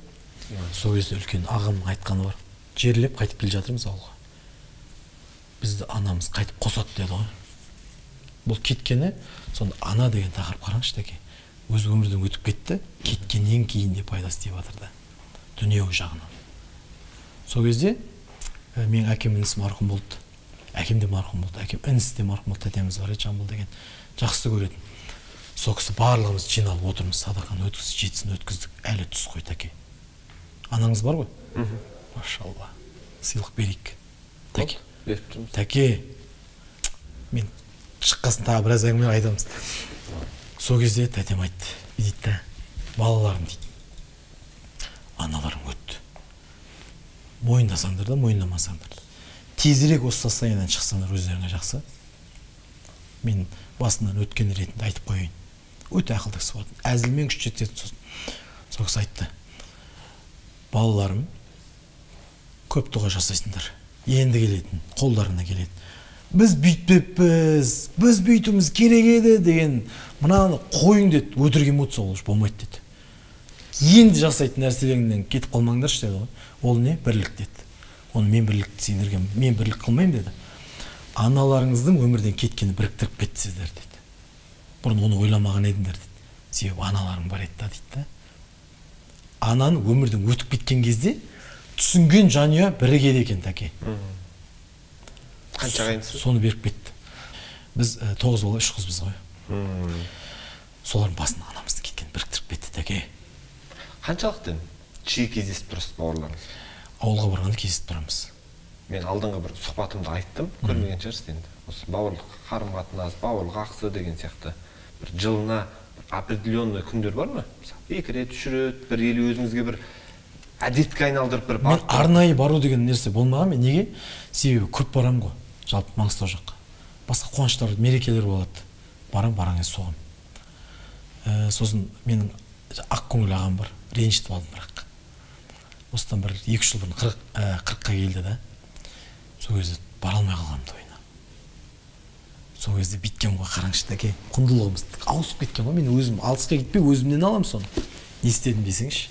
Сол кезде үлкен ағамның айтқаны бар. Жерлеп қайтып келе жатырмыз ауылға. Бізді анамыз қайтып қосады деді ғой. Бұл кеткені, сонда ана деген тақырып қараңызшы тәке. Өз өмірден өтіп кетті, кеткеннен кейін де пайдасы тиіп жатыр да. Дүниеге жағынан. Сол кезде мен әкем інісі марқұм болды. Әкем де марқұм болды. Әкем інісі де марқұм болды. Тәтеміз бар еді, Жамбыл деген. Жақсы көретін. Сол кісі барлығымыз жиналып отырмыз, садақаны жетсін өткіздік. Әлі түс қой тәке. Анаңыз бар ғой? Машалла. Сыйлық берейік. Тәке. Тәке. Мен шыққасын тағы біраз әңгіме айтамыз. Сол кезде тәтем айтты. Дейді, балаларым дейді. Аналарың өтті. Мойындасаңдар да, мойындамасаңдар да. Тезірек осы состояниеден шықсаңдар өздеріңе жақсы. Мен басынан өткен ретінде айтып қойайын. Өте ақылды кісі болатын. Әзілмен күш жетеді сосын. Сол кісі айтты. Балаларым көп дұға жасайсыңдар. Енді келетін, қолдарына келеді. Біз бүйтпеппіз, біз бүйтуіміз керек еді деген мынаны қойың деді, өтірік эмоция болмайды деді. Енді жасайтын нәрселеріңнен кетіп қалмаңдаршы деді ғой. Ол не? Бірлік деді. Оны мен бірлікті сендірген, мен бірлік қылмаймын деді. Аналарыңыздың өмірден кеткені біріктіріп кеттісіздер деді. Бұрын оны ойламаған едіңдер деді. Себебі аналарың бар еді дейді. Ананы өмірден өтіп кеткен кезде түсінген жанұя бірігеді екен тәке. Қанша ағайындысыз? Соны беріп кетті. Біз 9 бала 3 қызбыз ғой. Солардың басына анамыздың кеткенін біріктіріп кетті тәке. Қаншалықты жиі кездесіп тұрсыз бауырларыңыз? Ауылға барғанда кездесіп тұрамыз. Мен алдыңғы бір сұхбатымда айттым, көрмеген шығарсыз енді. Осы бауырлық қарым-қатынас, бауырлық ақысы деген сияқты бір жылына определенный күндер бар ма? 2 рет, 3 рет, бір елі өзіңізге бір әдетке айналдырып бір мен арнайы бару деген нәрсе болмаған. Мен неге? Себебі көп барам ғой. Жалпы Маңғыстау жаққа. Басқа қуаныштар, мерекелер болады. Бараң соғым. Сосын менің ақ көңіл ағам бар. Ренжітіп алдым бірақ. Осыдан бір 2 жыл бұрын 40-қа келді да. Сол кезде бара алмай қалғам тойына. Сол кезде биткен ғой, қараңшы тәке. Құндылығымыз ауысып кеткен ғой. Мен өзім алысқа кетпей өзімнен алам соны. Не істедім десеңші?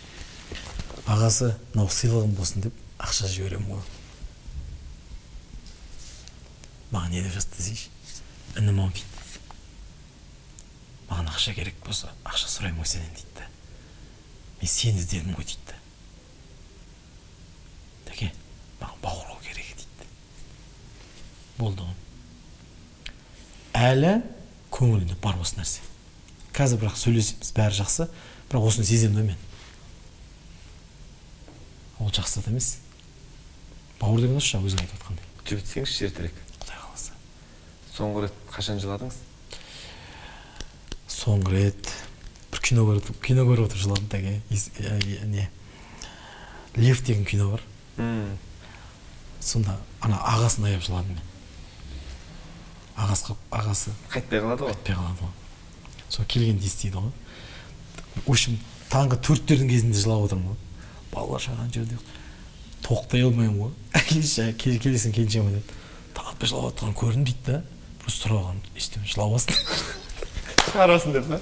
Ағасы, мынау сыйлығым болсын деп ақша жіберем ғой. Маған не деп жазды десейші? Інім-ау дейді. Маған ақша керек болса, ақша сұраймын ғой сенен дейді. Мен сені іздедім ғой дейді. Тәке, маған бауырлау керек дейді. Болды ғой. Әлі көңілінде бар осы нәрсе. Қазір бірақ сөйлесеміз, бәрі жақсы, бірақ осыны сеземін мен. Ол жақсы емес. Бауыр деген осы өзің айтып отқандай. Жібітсеңізші ертерек. Құдай қаласа. Соңғы рет қашан жыладыңыз? Соңғы рет бір кино көріп отырып жыладым тәке. Не? Лев деген кино бар. Сонда ана ағасын аяп жыладым мен. Ағасы қайтпай қалады ғой. Қайтпай қалады ғой. сол келгенде естиді ғой. В общем, таңғы 4-тердің кезінде жылап отырмын ғой. Балалар шаған жерде тоқтай алмаймын ғой. Келесің келіншем деді. Таңғы жылап отырған көрдім дейді да. Просто тұрып алғанмын, естимін, жылап астын. Шығарасың деп па?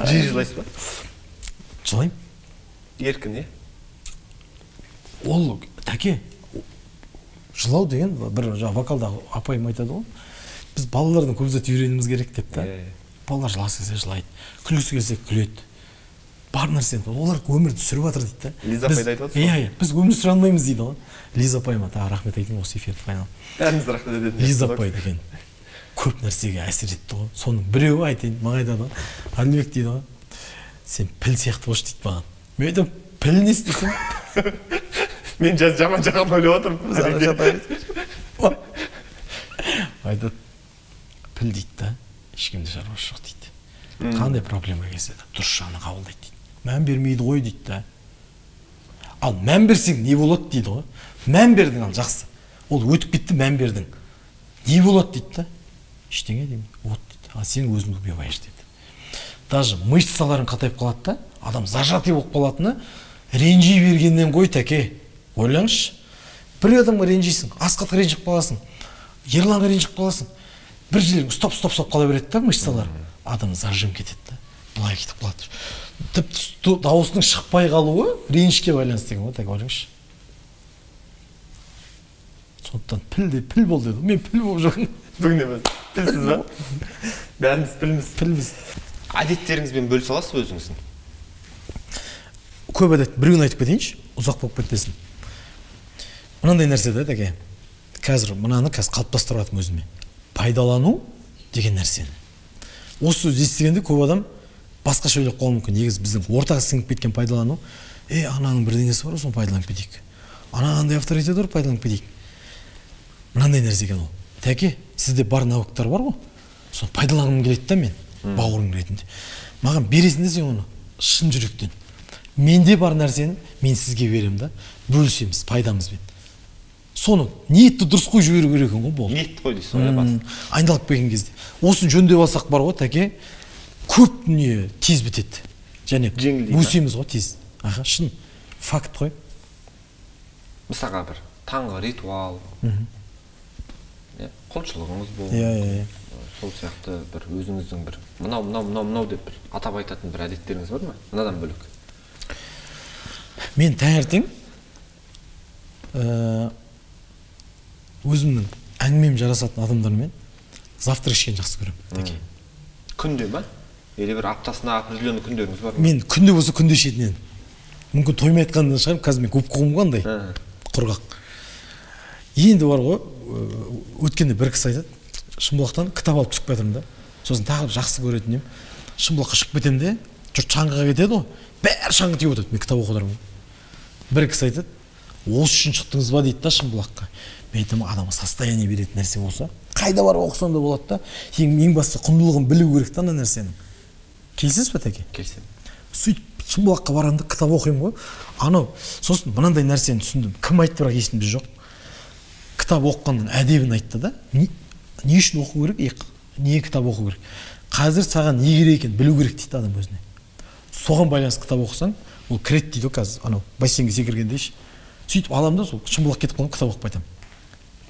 Жиі жылайсыз ба? Жылаймын. Еркін, е? Ол, тәке, жылау деген, бір вокалдағы апайым айтады ғой. Біз балалардың көп зат үйреніміз керек деп та. Балалар жыласы келсе жылайды, күлгісі келсе күледі. Бар нәрсені, олар өмірді сүріп жатыр дейді да. Лиза апайды айтып отырсыз ғой? Иә, біз өмір сүре алмаймыз дейді ғой. Лиза апайыма тағы рахмет айтайын осы эфирді пайдаланып. Бәріміз рахмет ететін. Лиза апай деген көп нәрсеге әсер етті ғой. Соның біреуі айтайын, маған айтады ғой. Әлібек дейді ғой. Сен піл сияқты болшы дейді маған. Мен айтамын, піл не істесем? Мен жаман жағын ойлап отырмын. Айтады, піл дейді да, ешкімде шаруасы жоқ дейді. Қандай проблема келсе де дұрыс жағына қабылдайды дейді. Мән бермейді ғой дейді да. Ал мән берсең не болады дейді ғой. Мән бердің ал жақсы. Ол өтіп кетті, мән бердің. Не болады дейді да. Ештеңе деймін. Вот дейді. А сен өзіңді убиваешь дейді. Даже мышцаларың қатайып қалады да, адам зажатый болып қалатыны ренжи бергеннен ғой тәке. Ойлаңызшы. Бір адамға ренжисің, Асқатқа ренжіп қаласың, Ерланға ренжіп қаласың. Бір жерің стоп қала береді да мышцалар. Адам зажим кетеді да. Былай кетіп қалады. Тіпті дауысының шықпай қалуы ренішке байланысты деген ғой, тәке ойлаңызшы. Сондықтан піл бол деді. Мен піл болып жүрмін. Бүгін емес. Пілсіз ба? Бәріміз пілміз. Әдеттеріңізбен бөлісе аласыз ба өзіңіздің? Көп әдет. Біреуін айтып кетейінші, ұзақ болып кетпесін. Мынандай нәрсе да тәке. Қазір қалыптастырып жатырмын өзіме. Пайдалану деген нәрсені. Осы сөзді естігенде көп адам басқаша ойлап қалуы мүмкін. Негізі біздің ортаға сіңіп кеткен пайдалану. Ананың бірдеңесі бар, соны пайдаланып кетейік. Анандай авторитет бар, пайдаланып кетейік. Мынандай нәрсе екен ол. Тәке, сізде бар навыктар бар ғой. Соны пайдаланғым келеді да мен, бауырым ретінде. Маған бересің де сен оны шын жүректен. Менде бар нәрсені мен сізге беремін да, бөлісеміз пайдамызбен. Соны ниетті дұрыс қойып жіберу керек екен ғой, болды. Ниет қой дейсіз ғой. Айналып келген кезде. Осын жөндеп алсақ бар ғой, тәке, көп дүние тез бітеді. Және өсеміз ғой тез. Аға, шын факт қой. Мысалға бір таңғы ритуал, құлшылығыңыз бол. Сол сияқты бір өзіңіздің бір мынау деп бір атап айтатын бір әдеттеріңіз бар ма? Мынадан бөлек. Мен таңертең өзімнің әңгімем жарасатын адамдармен завтрак ішкен жақсы көремін. Күнде ма? Или бір аптасына определенный күндеріңіз бар ма? Мен күнде болса күнде ішетін едім. Мүмкін тоймай айтқаннан шығарым, қазір мен көп қуғым қандай құрғақ. Енді бар ғой, өткенде бір кісі айтады, Шымбұлақтан кітап алып түсіп кетірмін да. Сосын тағы жақсы көретін едім. Шымбұлаққа шығып кетемін де, жұрт шаңғыға кетеді ғой, бәрі шаңғы теуіп отырады, мен кітап оқыдырмын. Бір кісі айтады, осы үшін шықтыңыз ба дейді да Шымбұлаққа. Мен айтамын, адамға состояние беретін нәрсе болса, қайда барып оқысам да болады да, ең басты құндылығын білу керек та ана нәрсенің. Келісесіз бе тәке? Келісемін. Сөйтіп Шымбұлаққа барғанда кітап оқимын ғой. Анау, сосын мынандай нәрсені түсіндім. Кім айтты, бірақ есімде жоқ. Кітап оқығанның әдебін айтты да. Не үшін оқу керек? Не кітап оқу керек? Қазір саған не керек екенін білу керек дейді адам өзіне. Соған байланысты кітап оқысаң, ол кіреді дейді ғой қазір. Анау бассейнге секіргенде ше. Сөйтіп аламын да сол Шымбұлақ кетіп қалған кітап оқып қайтамын.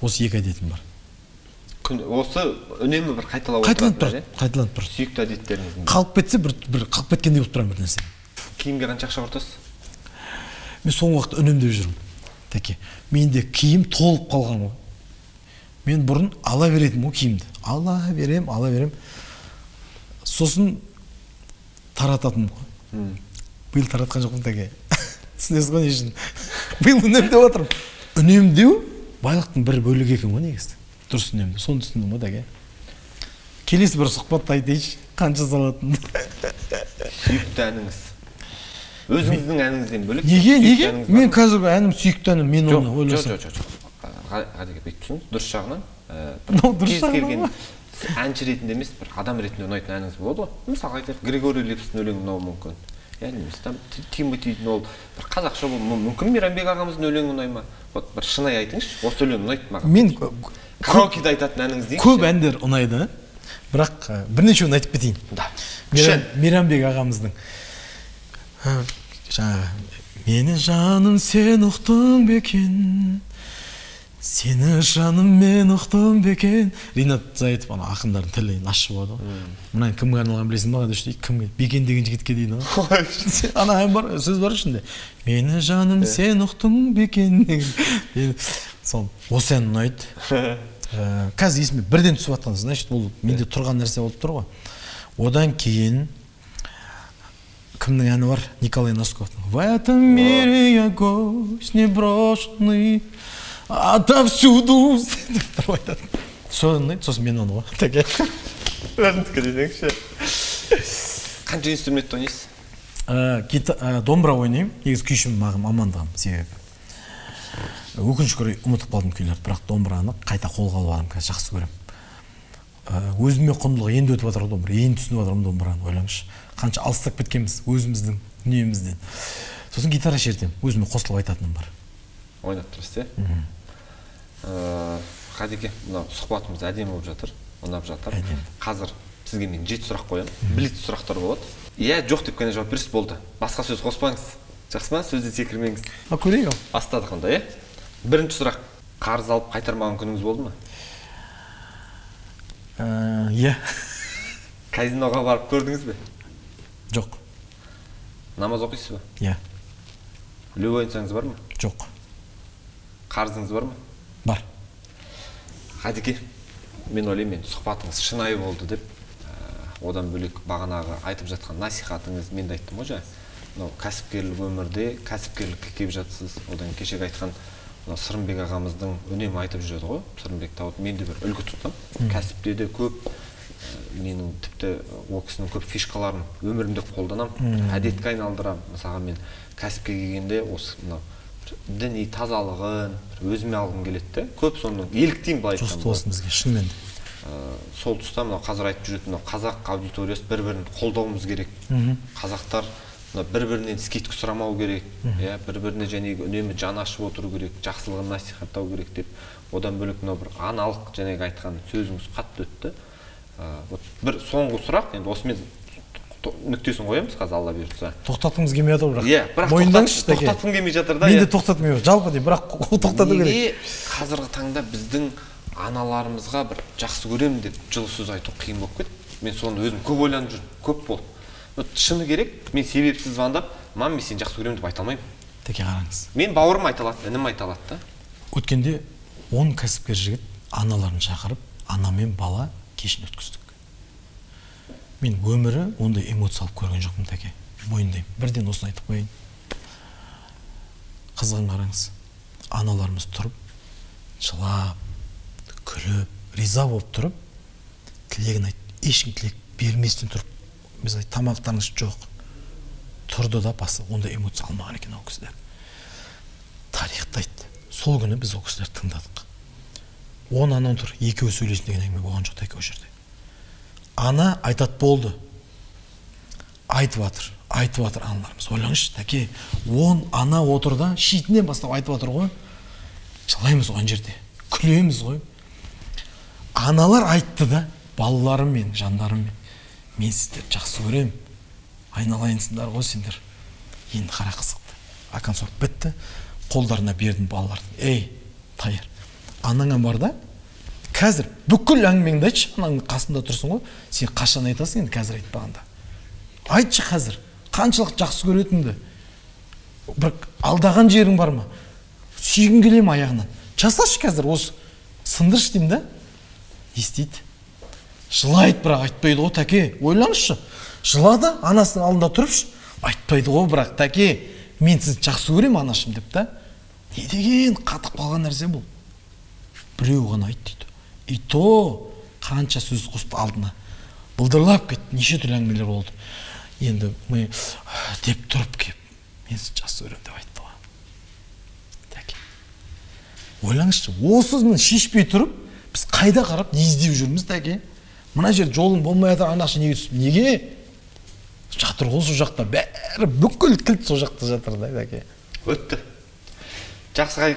Осы екі әдетім бар. Осы үнемі бір қайталап қайталанып тұрады. Сүйікті әдеттеріңіз. Қалып кетсе бір қалып кеткендей болып тұрамын бір нәрсе. Киімге қанша ақша құртасыз? Мен соңғы уақытта үнемдеп жүрмін. Тәке, менде киім толып қалған ғой. Мен бұрын ала беретінмін ғой киімді. Ала берем. Сосын тарататынмын ғой. Биыл таратқан жоқпын тәке. Түсінесіз ғой не үшін? Биыл үнемдеп отырмын. Үнемдеу байлықтың бір бөлігі екен ғой негізі. Дұрыс үнемдеу. Соны түсіндім ғой тәке. Келесі бір сұхбатта айтайыншы, қанша салатынын. Сүйікті әніңіз. Өзіңіздің әніңізден бөлек. Неге? Мен қазіргі әнім сүйікті әнім, мен оны ойласам. Жоқ. Ғадеге бүйтіп түсіңіз, дұрыс жағынан. Дұрыс жағынан. Әнші ретінде емес, бір адам ретінде ұнайтын әніңіз болады ғой. Мысалға айтайық, Григорий Лепстің өлеңі ұнауы мүмкін. Тиматидің ол бір қазақша болуы мүмкін. Мейрамбек ағамыздың өлеңі ұнай ма? Бір шынай айтыңызшы, осы өлең ұнайды маған. Мен караокеде айтатын әніңіз дейінші. Көп әндер ұнайды. бірақ бірнешеуін айтып кетейін. Да. Мейрамбек ағамыздың жаңағы мені жаным сен ұқтың бекен, сені жаным мен ұқтым бекен. Ринат Зайытов ана ақындардың тілі ашып болады ғой. Мына кімге арналған білесің ба десе, кімге? Бекен деген жігітке дейді ғой. Ана ән бар, сөз бар ішінде. Мені жаным сен ұқтың бекен деген. Сол осы ән ұнайды. Қазір есіме бірден түсіп жатқан, значит, бұл менде тұрған нәрсе болып тұр ғой. Одан кейін кімнің әні бар? Николай Носковтың. В этом мире я гость неброшенный, отовсюду деп тұрып айтады. Сол ұнайды, сосын мен оны ғой. Теке. Өзіңдікі десеңші. Қанша инструментті ойнайсыз? Домбыра ойнаймын. Негізі күйшім маған мамандығым себебі. Өкінішке орай ұмытып қалдым күйлерді, бірақ домбыраны қайта қолға алып алдым, қазір жақсы көремін. Өзіме құндылығы енді өтіп жатыр домбыра, енді түсініп жатырмын домбыраны, ойлаңызшы. Қанша алыстап кеткенбіз өзіміздің дүниемізден. Сосын гитара шертемін, өзіме қосылып айтатыным бар. Ойнап тұрсыз, Қадеке, мына сұхбатымыз әдемі болып жатыр, ұнап жатыр. Қазір сізге мен 7 сұрақ қоямын, блиц сұрақтар болады. Иә, жоқ деп қана жауап бересіз, болды. Басқа сөз қоспаңыз. Жақсы ма? Сөзді секірмеңіз. Көрейік ау. Бастадық онда, иә? Бірінші сұрақ, қарыз алып қайтармаған күніңіз болды ма? Иә. Казиноға барып көрдіңіз бе? Жоқ. Намаз оқисыз ба? Иә. Любой ойнасаңыз бар ма? Жоқ. Қарызыңыз бар ма? Бар. Қадеке, мен ойлаймын, сұхбатыңыз шынайы болды деп, одан бөлек бағанағы айтып жатқан насихатыңыз, мен де айттым ғой жаңа. Кәсіпкерлік өмірде, кәсіпкерлікке келіп жатсыз. Одан кешегі айтқан Сырымбек ағамыздың үнемі айтып жүреді ғой. Сырымбек Тауыт, мен де бір үлгі тұттым. Кәсіпте де көп, менің тіпті ол кісінің көп фишкаларын өмірімде қолданамын. Әдетке айналдырамын. Мысалға мен кәсіпке келгенде осы діни тазалығын өзіме алғым келеді. Көп соның еліктеймін былай айтсам. Жоқты болсын бізге, шынымен де. Сол тұста қазір айтып жүретін қазақ аудиториясы бір-бірін қолдауымыз керек. Қазақтар бір-бірінен скидка сұрамау керек, бір-біріне жәнегі үнемі жан ашып отыру керек, жақсылығын насихаттау керек деп. Одан бөлек бір аналық жәнегі айтқан сөзіңіз қатты өтті. Бір соңғы сұрақ, енді осымен нүктесін қоямыз қазір, Алла бұйыртса. Тоқтатқымыз келмей жатыр, бірақ. Иә, бірақ тоқтатқым келмей жатыр да. Мен де тоқтатмаймын, жалпы деймін, бірақ тоқтату керек. Неге қазіргі таңда біздің аналарымызға бір жақсы көремін деп жылы сөз айту қиын болып кетті. Мен соны өзім көп ойланып жүрмін, көп болды. Шыны керек, мен себепсіз звондап, мам, мен сені жақсы көремін деп айта алмаймын. Теке қараңыз. Мен бауырым айта алады, інім айта алады да. Өткенде 10 кәсіпкер жігіт аналарын шақырып, ана мен бала кешін өткіздік. Мен өмірі ондай эмоция алып көрген жоқпын, теке. Мойындаймын. Бірден осыны айтып қояйын. Қызығын қараңыз. Аналарымыз тұрып, жылап, күліп, риза болып тұрып, тілегін айтты. Ешкім тілек берместен тұрып, біз айт, тамақтарыңыз жоқ. Тұрды да басы, ондай эмоция алмаған екен ол кісілер. Тарихты айтты. Сол күні біз ол кісілерді тыңдадық. 10 анан тұр, екеуі сөйлесін деген әңгіме болған жоқ теке ол жерде. Ана айтат болды. Айтып жатыр аналарымыз. Ойлаңызшы, теке, 10 ана отырда, шетінен бастап айтып жатыр ғой. Жылаймыз оған жерде. Күлеміз ғой. Аналар айтты да, балаларым мен, жандарым мен. Мен сіздерді жақсы көрем. Айналайынсыңдар ғой сендер. Енді қара қызықты. Акансорт бітті. Қолдарына бердім балалардың. Ей, тайыр. Анаңа бар да, қазір бүкіл әңгімеңді айтшы, анаңның қасында тұрсың ғой. Сен қашан айтасың енді қазір айтпағанда. Айтшы қазір, қаншалық жақсы көретінді. Бір алдаған жерің бар ма? Сүйгің келем аяғынан. Жасашы қазір осы. Сындыршы деймін да. Естейді. Жылайды, бірақ айтпайды ғой, тәке. Ойлаңызшы. Жылады, анасының алдында тұрыпшы. Айтпайды ғой, бірақ тәке, мен сізді жақсы көрем анашым деп та. Не деген қатып қалған нәрсе бұл. Біреу ғана айт дейді. И то қанша сөз қосты алдына. Бұлдырлап кетті, неше түрлі әңгімелер болды. Енді мен деп тұрып кеп, мен сізді жақсы көрем деп айтты ғой. Тәке. Ойлаңызшы, осыны шешпей тұрып, біз қайда қарап, не іздеп жүрміз, тәке? Мына жер жолың болмай жатыр, анақшы неге түсіп, неге? Жатыр ғой сол жақта, бәрі бүкіл кілт сол жақта жатыр да, тәке. Өтті. Жақсы,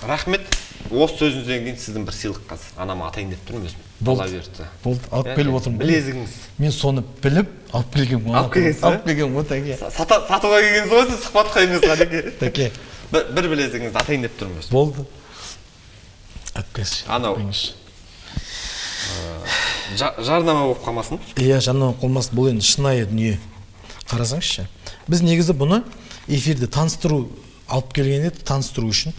рахмет. осы сөзіңізден кейін сіздің бір сыйлық қазір анама атайын деп тұрмын өзім. Бала берді. Болды, алып келіп отырмын. Білезіңіз. Мен соны біліп алып келгенмін. Алып келгенсіз ба? Алып келгенмін, тәке. Сатуға келгенсіз ғой, сіз сұхбатқа емес тәке. Тәке. Бір білезіңізді атайын деп тұрмын өзім. Болды. Алып келші. Анау. Жарнама болып қалмасын? Иә, жарнама болмасын. Бұл енді шынайы дүние. Қарасаңызшы. Біз негізі бұны эфирде таныстыру алып келген еді, таныстыру үшін.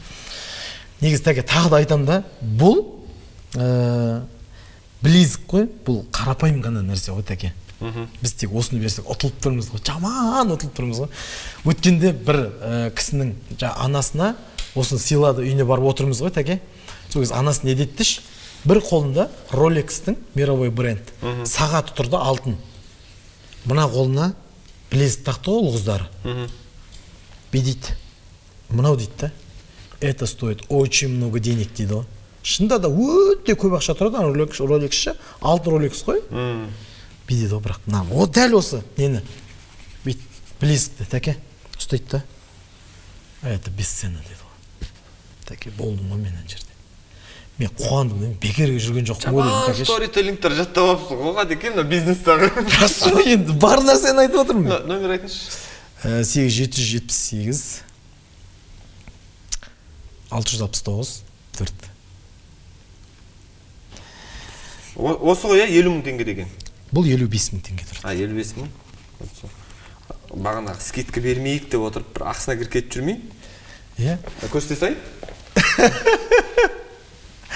Негізі тәке тағы да айтамын да, бұл білезік қой, бұл қарапайым ғана нәрсе ғой тәке. Біз тек осыны берсек ұтылып тұрмыз ғой, жаман ұтылып тұрмыз ғой. Өткенде бір кісінің анасына осыны сыйлады, үйіне барып отырмыз ғой тәке. Сол кезде анасы не дедіш? Бір қолында Rolex-тің мировой бренд. Сағаты тұрды алтын. Мына қолына білезік тақты ғой ұл қыздары. Бедейді. Мынау дейді да. Это стоит очень много денег дейді ғой. Шында да өте көп ақша тұрады, Rolex-шы, алтын Rolex қой. Бедейді ғой, бірақ о дәл осы нені білезікті тәке ұстайды да. Это бесценно дейді ғой. Тәке болдым ғой мен ана жерде. Мен қуандым, бекерге жүрген жоқпын ғой дедім тәке. Сторителлингтер жаттап алыпсыз ғой, қадеке, мына бизнестағы. Рас қой енді, бар нәрсені айтып отырмын. Номер айтыңызшы. 8778 669 4. Осы ғой 50 мың теңге деген. Бұл 55 мың теңге тұрды. 55 мың. Бағанағы скидка бермейік деп отырып, бір ақысына кіркетіп жүрмейін. Иә. Көрсете сайын?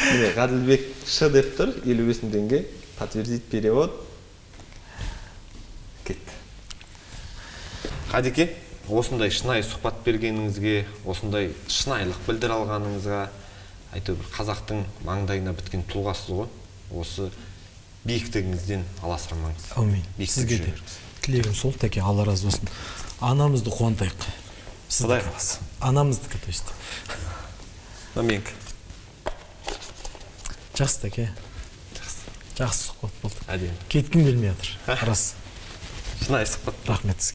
Міне, Ғаділбек Ш деп тұр, 55 мың теңге. Подтвердить перевод. Кетті. Қадеке, осындай шынайы сұхбат бергеніңізге, осындай шынайылық білдір алғаныңызға, әйтеуір қазақтың маңдайына біткен тұлғасыз ғой. Осы биіктігіңізден аласырамаңыз. Әумин. Сізге де тілегім сол, тәке, Алла разы болсын. Анамызды қуантайық. Құдай қаласы. Анамыздікі, то есть. Менікі. Жақсы тәке. Жақсы сұхбат болды. Әдемі. Кеткім келмей жатыр. Рас. Шынайы сұхбат. Рахмет.